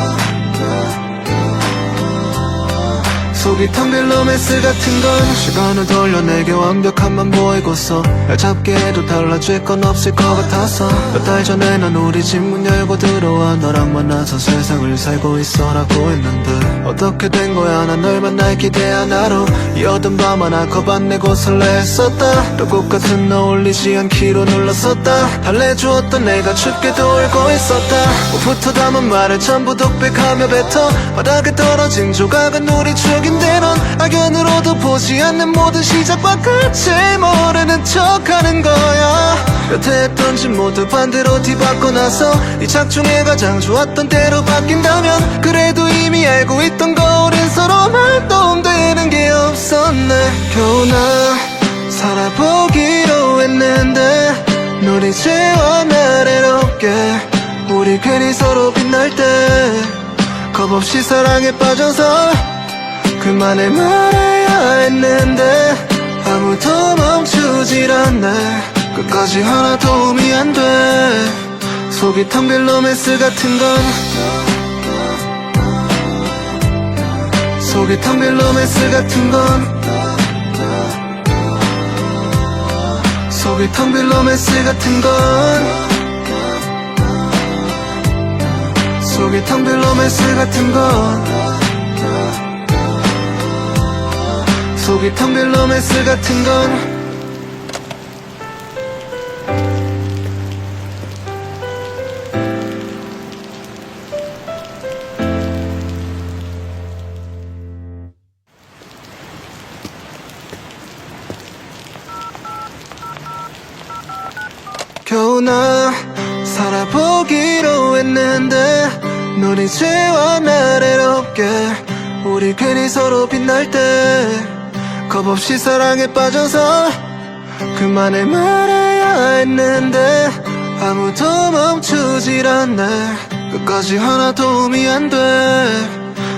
속이 텅 빌 로맨스 같은 건 시간을 돌려 내게 완벽함만 보이고서 날 잡게 해도 달라질 건 없을 것 같아서 몇 달 전에 난 우리 집 문 열고 들어와 너랑 만나서 세상을 살고 있어라고 했는데 어떻게 된 거야. 난 널 만날 기대 하나로 이 어두운 밤 하나 겁 안 내고 설레했었다. 또 꽃같은 너 올리지 않기로 눌렀었다. 달래주었던 내가 춥게도 울고 있었다. 옷부터 담은 말을 전부 독백하며 뱉어 바닥에 떨어진 조각은 우리 추억인데 넌 악연으로도 보지 않는 모든 시작과 끝을 모르는 척하는 거야. 여태 했던 짓 모두 반대로 뒤바꿔 나서 이 작중에 가장 좋았던 때로 바뀐다면 그래도 이미 알고 있던 거 우린 서로 말도 되는 게 없었네. 겨우 나 살아보기로 했는데 널 이제와 나래롭게 우리 괜히 서로 빛날 때 겁없이 사랑에 빠져서 그만을 말해야 했는데 아무도 멈추질 않네. 끝까지 하나 도움이 안 돼. 속이 텅 빌 로맨스 같은 건 속이 텅 빌 로맨스 같은 건 속이 텅 빌 로맨스 같은 건 속이 텅 빌 로맨스 같은 건 속이 텅 빌 로맨스 같은 건 겨우 나 살아보기로 했는데 넌 이제와 날 외롭게 우리 괜히 서로 빛날 때 겁없이 사랑에 빠져서 그만을 말해야 했는데 아무도 멈추질 않네. 끝까지 하나 도움이 안 돼.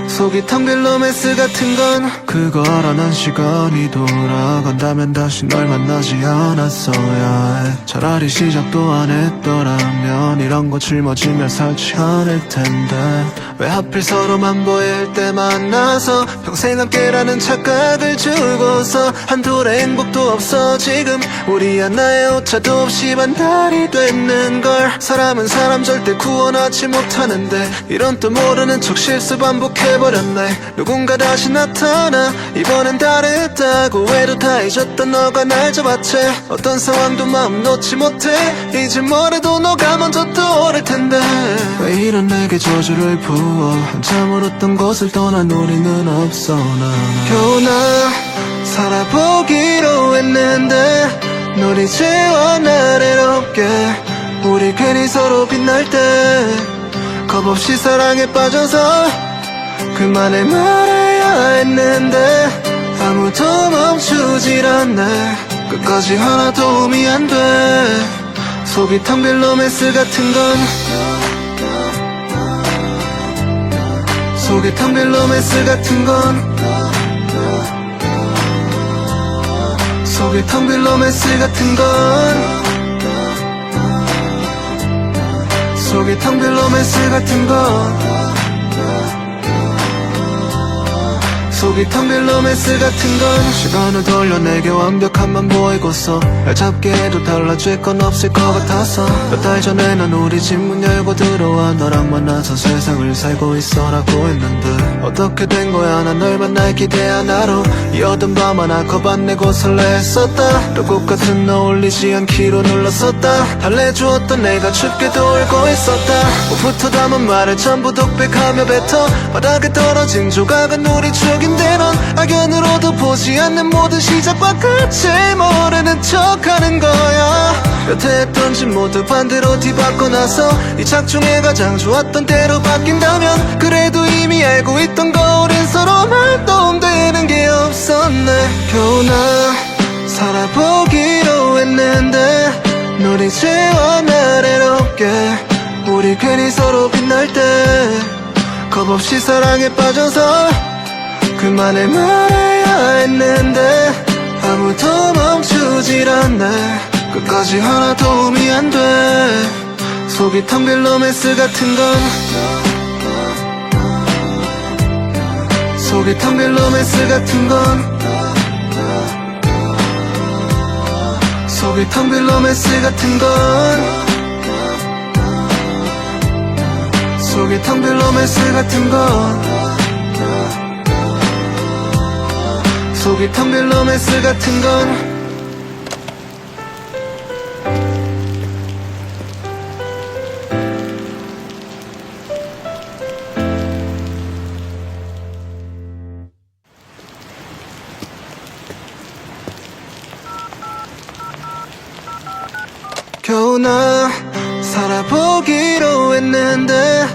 속이 텅 빈 로맨스 같은 건 그걸 알아낸 시간이 돌아간다면 다시 널 만나지 않았어야 해. 차라리 시작도 안 했더라면 이런 거 짊어지며 살지 않을 텐데 왜 하필 서로만 보일 때 만나서 평생 함께라는 착각을 주고서 한 톨의 행복도 없어. 지금 우리 하나의 오차도 없이 반달이 됐는걸. 사람은 사람 절대 구원하지 못하는데 이런 또 모르는 척 실수 반복해버렸네. 누군가 다시 나타나 이번엔 다르다고 해도 다 잊었던 너가 날 잡았지. 어떤 상황도 마음 놓지 못해. 이제 뭐래도 너가 먼저 떠오를 텐데 왜 이런 내게 저주를 부어. 한참 울었던 곳을 떠난 우리는 없어. 나 겨우 나 살아보기로 했는데 널 이제와 날 외롭게 우리 괜히 서로 빛날 때 겁없이 사랑에 빠져서 그만을 말해야 했는데 아무도 멈추질 않네. 끝까지 하나 도움이 안 돼. 속이 텅 빈 로맨스 같은 건 속이 텅 빈 로맨스 같은 건 속이 텅 빈 로맨스 같은 건 속이 텅 빈 로맨스 같은 건 속이 텅 빈 로맨스 같은 건 시간을 돌려 내게 완벽함만 보이고서 날 잡게 해도 달라질 건 없을 것 같아서 몇 달 전에 난 우리 집 문 열고 들어와 너랑 만나서 세상을 살고 있어라고 했는데 어떻게 된 거야. 난 널 만날 기대 하나로 이 어두운 밤 하나 겁 안 내고 설레했었다. 또 같은 너 올리지 않기로 눌렀었다. 달래주었던 내가 춥게도 울고 있었다. 옷부터 담은 말을 전부 독백하며 뱉어 바닥에 떨어진 조각은 우리 추억인데 넌 악연으로도 보지 않는 모든 시작과 끝을 모르는 척하는 거야. 여태 했던 짓 모두 반대로 뒤바꿔 나서 이 작중에 가장 좋았던 때로 바뀐다면 그래도 이미 알고 있던 거 우린 서로 말도 되는 게 없었네. 겨우 나 살아보기로 했는데 널 이제와 날 외롭게 우리 괜히 서로 빛날 때 겁없이 사랑에 빠져서 그만을 말해야 했는데 아무도 멈추질 않네. 끝까지 하나 도움이 안 돼. 속이 텅 빈 로맨스 같은 건 속이 텅 빈 로맨스 같은 건 속이 텅 빈 로맨스 같은 건 속이 텅 빈 로맨스 같은 건 속이 텅 빈 로맨스 같은 건 겨우 나 살아보기로 했는데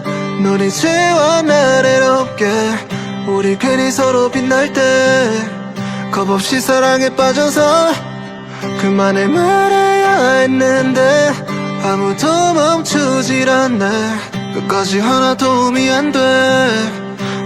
넌 이제와 날 외롭게 우리 괜히 서로 빛날 때 겁없이 사랑에 빠져서 그만을 말해야 했는데 아무도 멈추질 않네. 끝까지 하나 도움이 안 돼.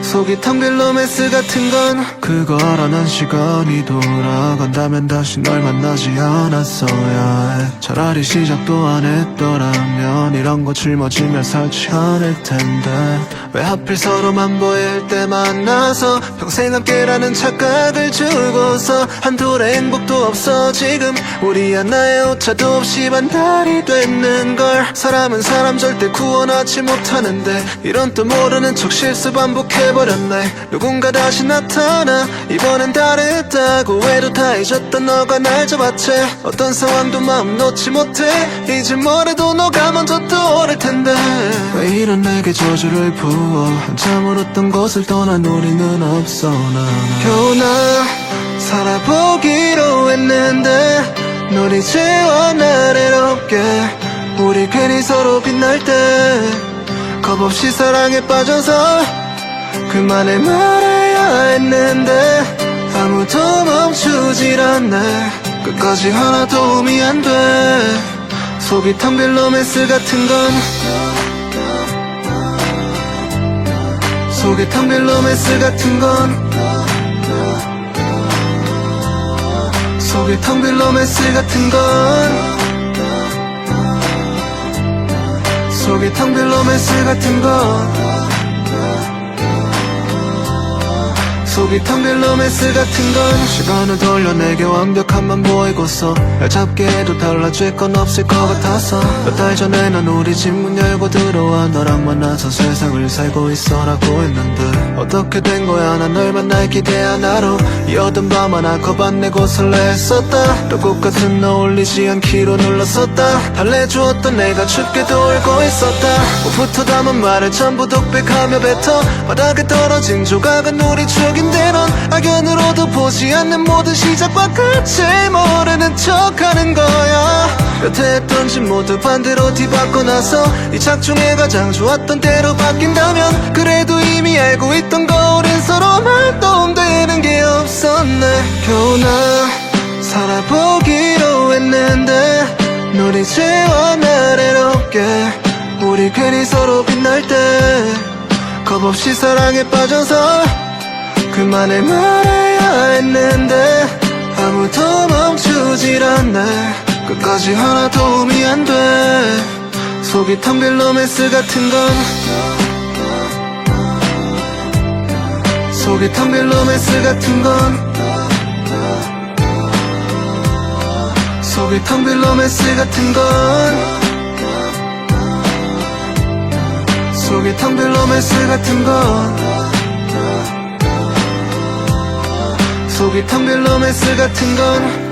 속이 텅 빈 로맨스 같은 건 그걸 알아낸 시간이 돌아간다면 다시 널 만나지 않았어야 해. 차라리 시작도 안 했더라면 이런 거 짊어지며 살지 않을 텐데 왜 하필 서로만 보일 때 만나서 평생 함께라는 착각을 주고서 한 톨의 행복도 없어. 지금 우리 하나의 오차도 없이 반달이 됐는걸. 사람은 사람 절대 구원하지 못하는데 이런 또 모르는 척 실수 반복해버렸네. 누군가 다시 나타나 이번엔 다르다고 해도 다 잊었던 너가 날 잡았지. 어떤 상황도 마음 놓지 못해. 이제 뭐래도 너가 먼저 떠오를 텐데 왜 이런 내게 저주를 부어. 한참 울었던 곳을 떠난 우리는 없어. 나 겨우 나 살아보기로 했는데 널 이제와 날 외롭게 괜히 서로 빛날 때 겁없이 사랑에 빠져서 그만을 말해야 했는데 아무도 멈추질 않네. 끝까지 하나 도움이 안 돼. 속이 텅 빈 로맨스 같은 건 속이 텅 빈 로맨스 같은 건 속이 텅 빈 로맨스 같은 건 속이 텅 빈 로맨스 같은 건 속이 텅 빈 로맨스 같은 건 시간을 돌려 내게 완벽함만 보이고서 날 잡게 해도 달라질 건 없을 것 같아서 몇 달 전에 난 우리 집 문 열고 들어와 너랑 만나서 세상을 살고 있어라고 했는데 어떻게 된 거야. 난 널 만날 기대 하나로 이 어두운 밤 하나 겁 안 내고 설레했었다. 또 꽃같은 너 올리지 않기로 눌렀었다. 달래주었던 내가 춥게도 울고 있었다. 옷부터 담은 말을 전부 독백하며 뱉어 바닥에 떨어진 조각은 우리 추억인데 넌 악연으로도 보지 않는 모든 시작과 끝을 모르는 척하는 거야. 여태 했던 짓 모두 반대로 뒤바꿔 나서 이 작중에 가장 좋았던 때로 바뀐다면 그래도 이미 알고 있던 거 우린 서로 말도 되는 게 없었네. 겨우 나 살아보기로 했는데 널 이제와 날 해롭게 우리 괜히 서로 빛날 때 겁없이 사랑에 빠져서 그만을 말해야 했는데 아무도 멈추질 않네. 끝까지 하나 도움이 안 돼. 속이 텅 빈 로맨스 같은 건 속이 텅 빈 로맨스 같은 건 속이 텅 빈 로맨스 같은 건 속이 텅 빈 로맨스 같은 건 속이 텅 빈 로맨스 같은 건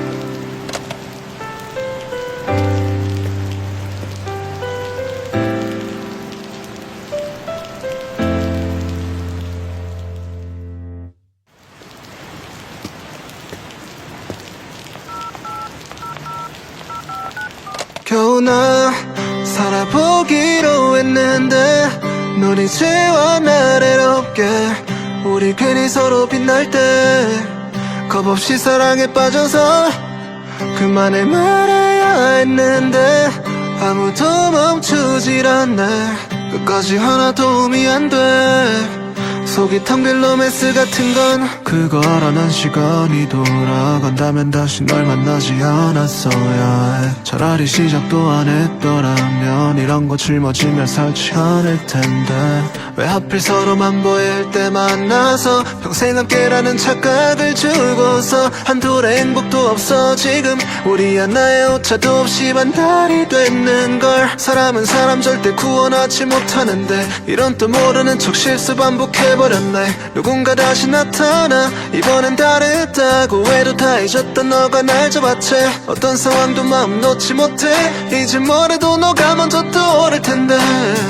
겨우 나 살아보기로 했는데 널 이제와 날 해롭게 우리 괜히 서로 빛날 때 겁없이 사랑에 빠져서 그만을 말해야 했는데 아무도 멈추질 않네. 끝까지 하나 도움이 안 돼. 속이 텅 빈 로맨스 같은 건 그거 알아. 난 시간이 돌아간다면 다시 널 만나지 않았어야 해. 차라리 시작도 안 했더라면 이런 거 짊어지며 살지 않을 텐데 왜 하필 서로만 보일 때 만나서 평생 함께라는 착각을 주고서 한둘의 행복도 없어. 지금 우리 하나의 오차도 없이 반달이 됐는걸. 사람은 사람 절대 구원하지 못하는데 이런 또 모르는 척 실수 반복해버렸네. 누군가 다시 나타나 이번엔 다르다고 해도 다 잊었던 너가 날 잡아채. 어떤 상황도 마음 놓지 못해. 이제 뭐래도 너가 먼저 떠오를 텐데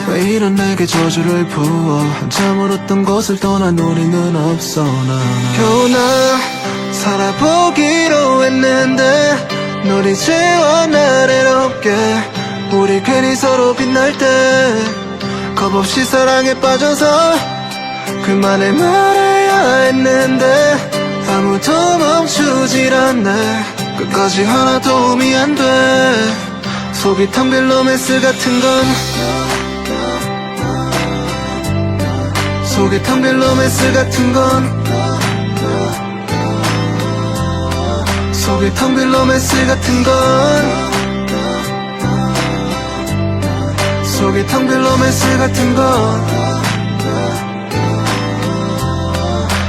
왜 이런 내게 저주를 부어. 한참 울었던 곳을 떠난 우리는 없어. 나 겨우 나 살아보기로 했는데 널 이제와 날 해롭게 우리 괜히 서로 빛날 때 겁없이 사랑에 빠져서 그만을 말해야 했는데 아무도 멈추질 않네. 끝까지 하나 도움이 안 돼. 속이 텅 빈 로맨스 같은 건 속이 텅 빈 로맨스 같은 건 속이 텅 빈 로맨스 같은 건 속이 텅 빈 로맨스 같은 건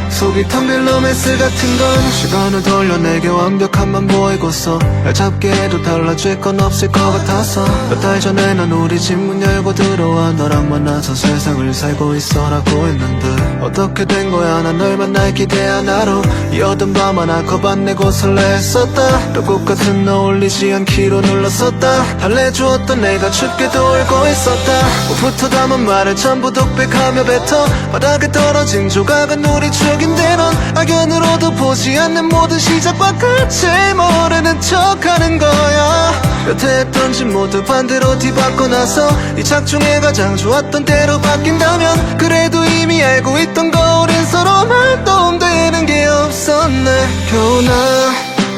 속이 텅 빈 로맨스 같은 건 시간을 돌려 내게 완벽함만 보이고서 날 잡게 해도 달라질 건 없을 것 같아서 몇 달 전에 난 우리 집 문 열고 들어와 너랑 만나서 세상을 살고 있어라고 했는데 어떻게 된 거야. 난 널 만날 기대 하나로 이 어두운 밤 하나 겁 안 내고 설레했었다. 또 꽃같은 너 올리지 않기로 눌렀었다. 달래주었던 내가 춥게도 울고 있었다. 옷부터 담은 말을 전부 독백하며 뱉어 바닥에 떨어진 조각은 우리 추억이 추억인데 넌 악연으로도 보지 않는 모든 시작과 끝을 모르는 척하는 거야. 여태 했던 짓 모두 반대로 뒤바꿔 나서 이 작중에 가장 좋았던 때로 바뀐다면 그래도 이미 알고 있던 거 우린 서로만 도움되는 게 없었네. 겨우 나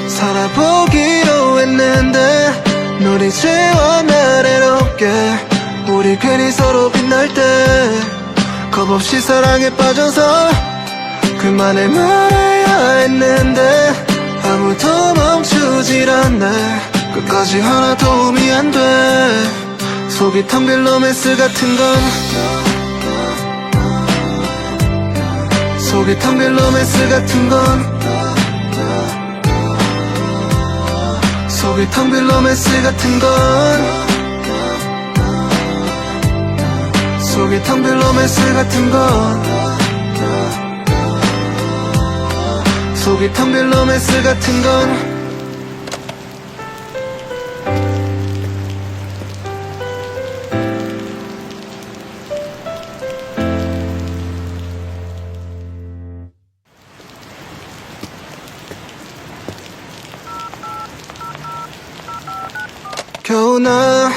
살아보기로 했는데 널 이제와 나래롭게 우리 괜히 서로 빛날 때 겁없이 사랑에 빠져서 그만을 말해야 했는데 아무도 멈추질 않네. 끝까지 하나 도움이 안 돼. 속이 텅 빈 로맨스 같은 건 속이 텅 빈 로맨스 같은 건 속이 텅 빈 로맨스 같은 건 속이 텅 빈 로맨스 같은 건 속이 텅 빈 로맨스 같은 건 겨우 나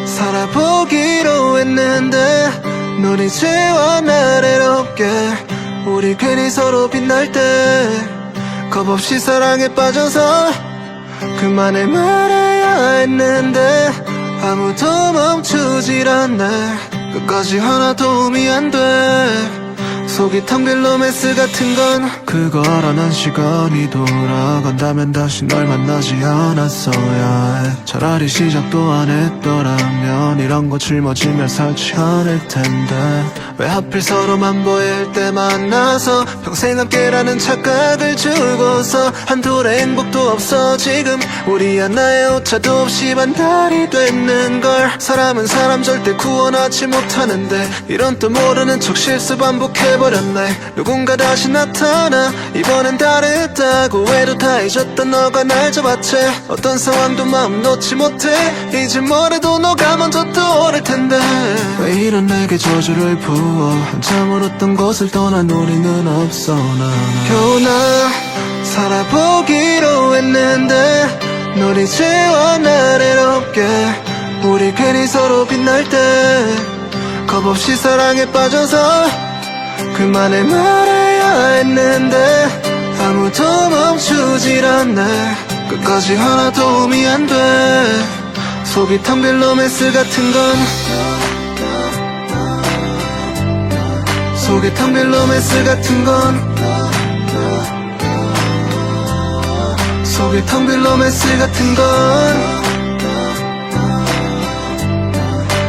살아보기로 했는데 널 이제와 나래롭게 우리 괜히 서로 빛날 때 겁없이 사랑에 빠져서 그만을 말해야 했는데 아무도 멈추질 않네. 끝까지 하나 도움이 안 돼. 속이 텅 빈 로맨스 같은 건 그걸 알아낸 시간이 돌아간다면 다시 널 만나지 않았어야 해. 차라리 시작도 안 했더라면 이런 거 짊어지며 살지 않을 텐데 왜 하필 서로만 보일 때 만나서 평생 함께라는 착각을 주고서 한톨의 행복도 없어. 지금 우리 하나의 오차도 없이 반달이 됐는걸. 사람은 사람 절대 구원하지 못하는데 이런 또 모르는 척 실수 반복해버렸네. 누군가 다시 나타나 이번엔 다르다고 해도 다 잊었던 너가 날 잡았지. 어떤 상황도 마음 놓지 못해. 이제 뭐래도 너가 먼저 떠오를 텐데 왜 이런 내게 저주를 부어. 한참 울었던 곳을 떠난 우리는 없어. 나 겨우 나 살아보기로 했는데 널 이제와 나래롭게 우리 괜히 서로 빛날 때 겁없이 사랑에 빠져서 그만을 말해야 했는데 아무도 멈추질 않네. 끝까지 하나 도움이 안 돼. 속이 텅 빈 로맨스 같은 건 속이 텅 빈 로맨스 같은 건 속이 텅 빈 로맨스 같은 건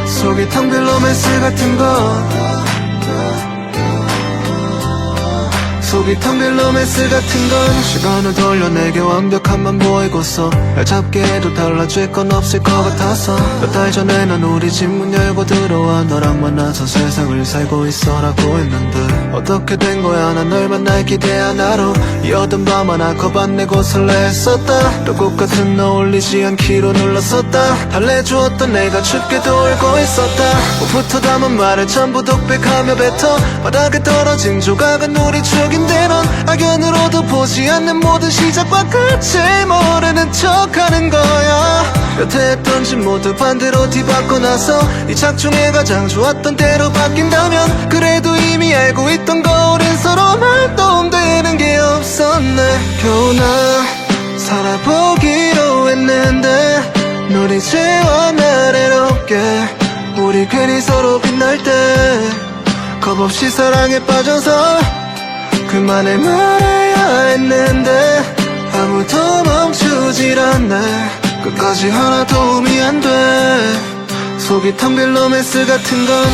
속이 텅 빈 로맨스 같은 건 속이 텅 빈 로맨스 같은 건 시간을 돌려 내게 완벽함만 보이고서 날 잡게 해도 달라질 건 없을 것 같아서 몇 달 전에 난 우리 집 문 열고 들어와 너랑 만나서 세상을 살고 있어라고 했는데 어떻게 된 거야. 난 널 만날 기대 하나로 이 어두운 밤 하나 겁 안 내고 설레했었다. 또 꽃같은 너 올리지 않기로 눌렀었다. 달래주었던 내가 춥게도 울고 있었다. 옷부터 담은 말을 전부 독백하며 뱉어 바닥에 떨어진 조각은 우리 추억인 넌 악연으로도 보지 않는 모든 시작과 끝을 모르는 척하는 거야. 여태 했던 짓 모두 반대로 뒤바꿔 나서 이 작중에 가장 좋았던 때로 바뀐다면 그래도 이미 알고 있던 거 우린 서로만 도움되는 게 없었네. 겨우 나 살아보기로 했는데 널 이제와 나래롭게 우리 괜히 서로 빛날 때 겁없이 사랑에 빠져서 그만을 말해야 했는데 아무도 멈추질 않네. 끝까지 하나 도움이 안 돼. 속이 텅 빈 로맨스 같은 건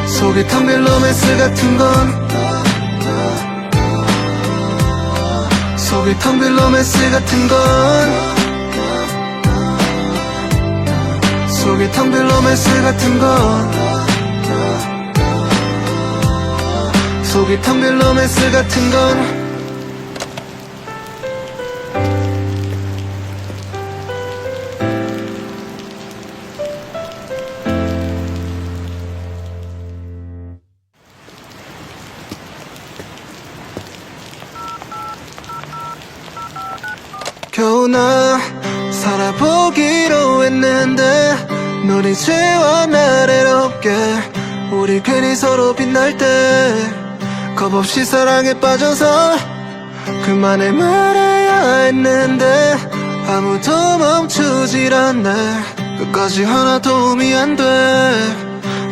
속이 텅 빈 로맨스 같은 건 속이 텅 빈 로맨스 같은 건 속이 텅 빈 로맨스 같은 건 속이 텅 빈 로맨스 같은 건 겨우나 살아보기로 했는데 널 이제와 날 외롭게 우리 괜히 서로 빛날 때 겁없이 사랑에 빠져서 그만을 말해야 했는데 아무도 멈추질 않네. 끝까지 하나 도움이 안 돼.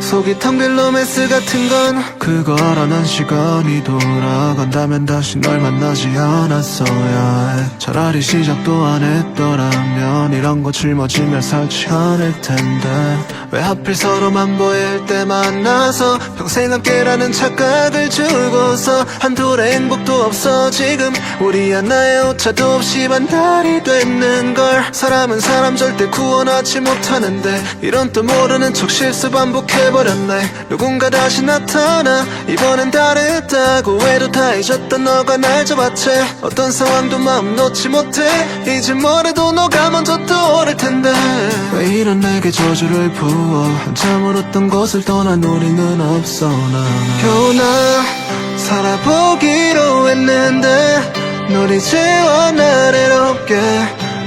속이 텅 빈 로맨스 같은 건 그거라는 시간이 돌아간다면 다시 널 만나지 않았어야 해. 차라리 시작도 안 했더라면 이런 거 짊어지며 살지 않을 텐데 왜 하필 서로만 보일 때 만나서 평생 함께라는 착각을 주고서 한둘의 행복도 없어. 지금 우리 하나의 오차도 없이 반달이 됐는걸. 사람은 사람 절대 구원하지 못하는데 이런 또 모르는 척 실수 반복해버렸네. 누군가 다시 나타나 이번엔 다르다고 해도 다 잊었던 너가 날 잡았지. 어떤 상황도 마음 놓지 못해. 이제 뭐래도 너가 먼저 떠오를 텐데 왜 이런 내게 저주를 부어. 한참 울었던 곳을 떠난 우리는 없어. 겨우나 살아보기로 했는데 널 이제와 날 외롭게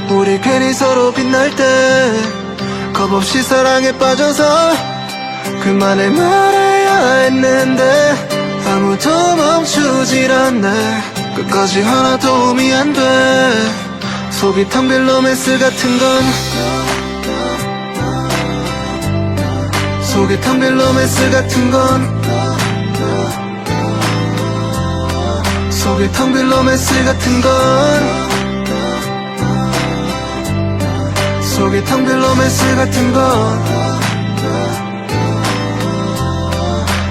우리 괜히 서로 빛날 때 겁없이 사랑에 빠져서 그만을 말해야 했는데 아무도 멈추질 않네. 끝까지 하나 도움이 안 돼. 속이 텅 빈 로맨스 같은 건 속이 텅 빈 로맨스 같은 건 속이 텅 빈 로맨스 같은 건 속이 텅 빈 로맨스 같은 건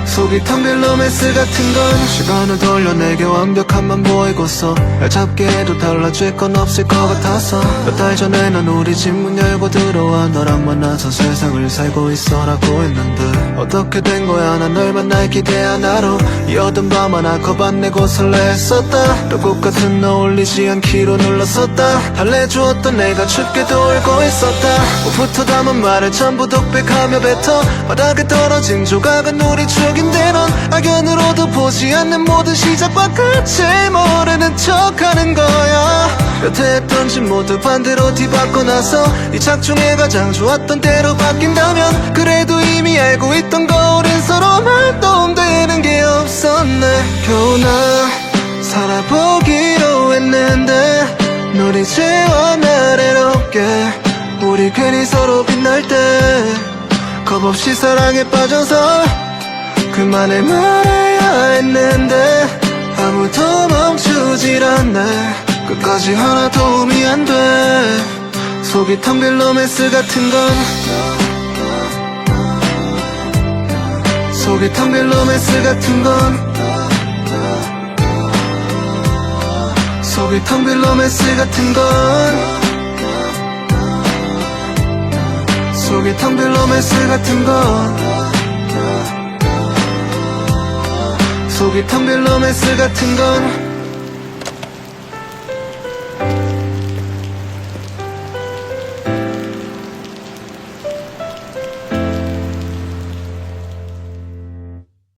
속이 텅 빈 로맨스 같은 건 시간을 돌려 내게 완벽함만 보이고서 날 잡게 해도 달라질 건 없을 것 같아서 몇 달 전에 난 우리 집 문 열고 들어와 너랑 만나서 세상을 살고 있어라고 했는데 어떻게 된 거야. 난 널 만날 기대 하나로 이 어두운 밤 하나 겁 안 내고 설레했었다. 또 꽃같은 너 올리지 않기로 눌렀었다. 달래주었던 내가 춥게도 울고 있었다. 옷부터 담은 말을 전부 독백하며 뱉어 바닥에 떨어진 조각은 우리 추억인데 넌 악연으로도 보지 않는 모든 시작과 끝을 모르는 척하는 거야. 여태 했던 짓 모두 반대로 뒤바꿔 나서 이 작중에 가장 좋았던 때로 바뀐다면 그래도 이미 알고 있던 거 우린 서로만 도움되는 게 없었네. 겨우나 살아보기로 했는데 널 이제와 날 외롭게 우리 괜히 서로 빛날 때 겁없이 사랑에 빠져서 그만을 말해야 했는데 아무도 멈추질 않네. 끝까지 하나 도움이 안 돼. 속이 텅 빈 로맨스 같은 건 속이 텅 빈 로맨스 같은 건 속이 텅 빈 로맨스 같은 건 속이 텅 빈 로맨스 같은 건 속이 텅 빈 로맨스 같은 건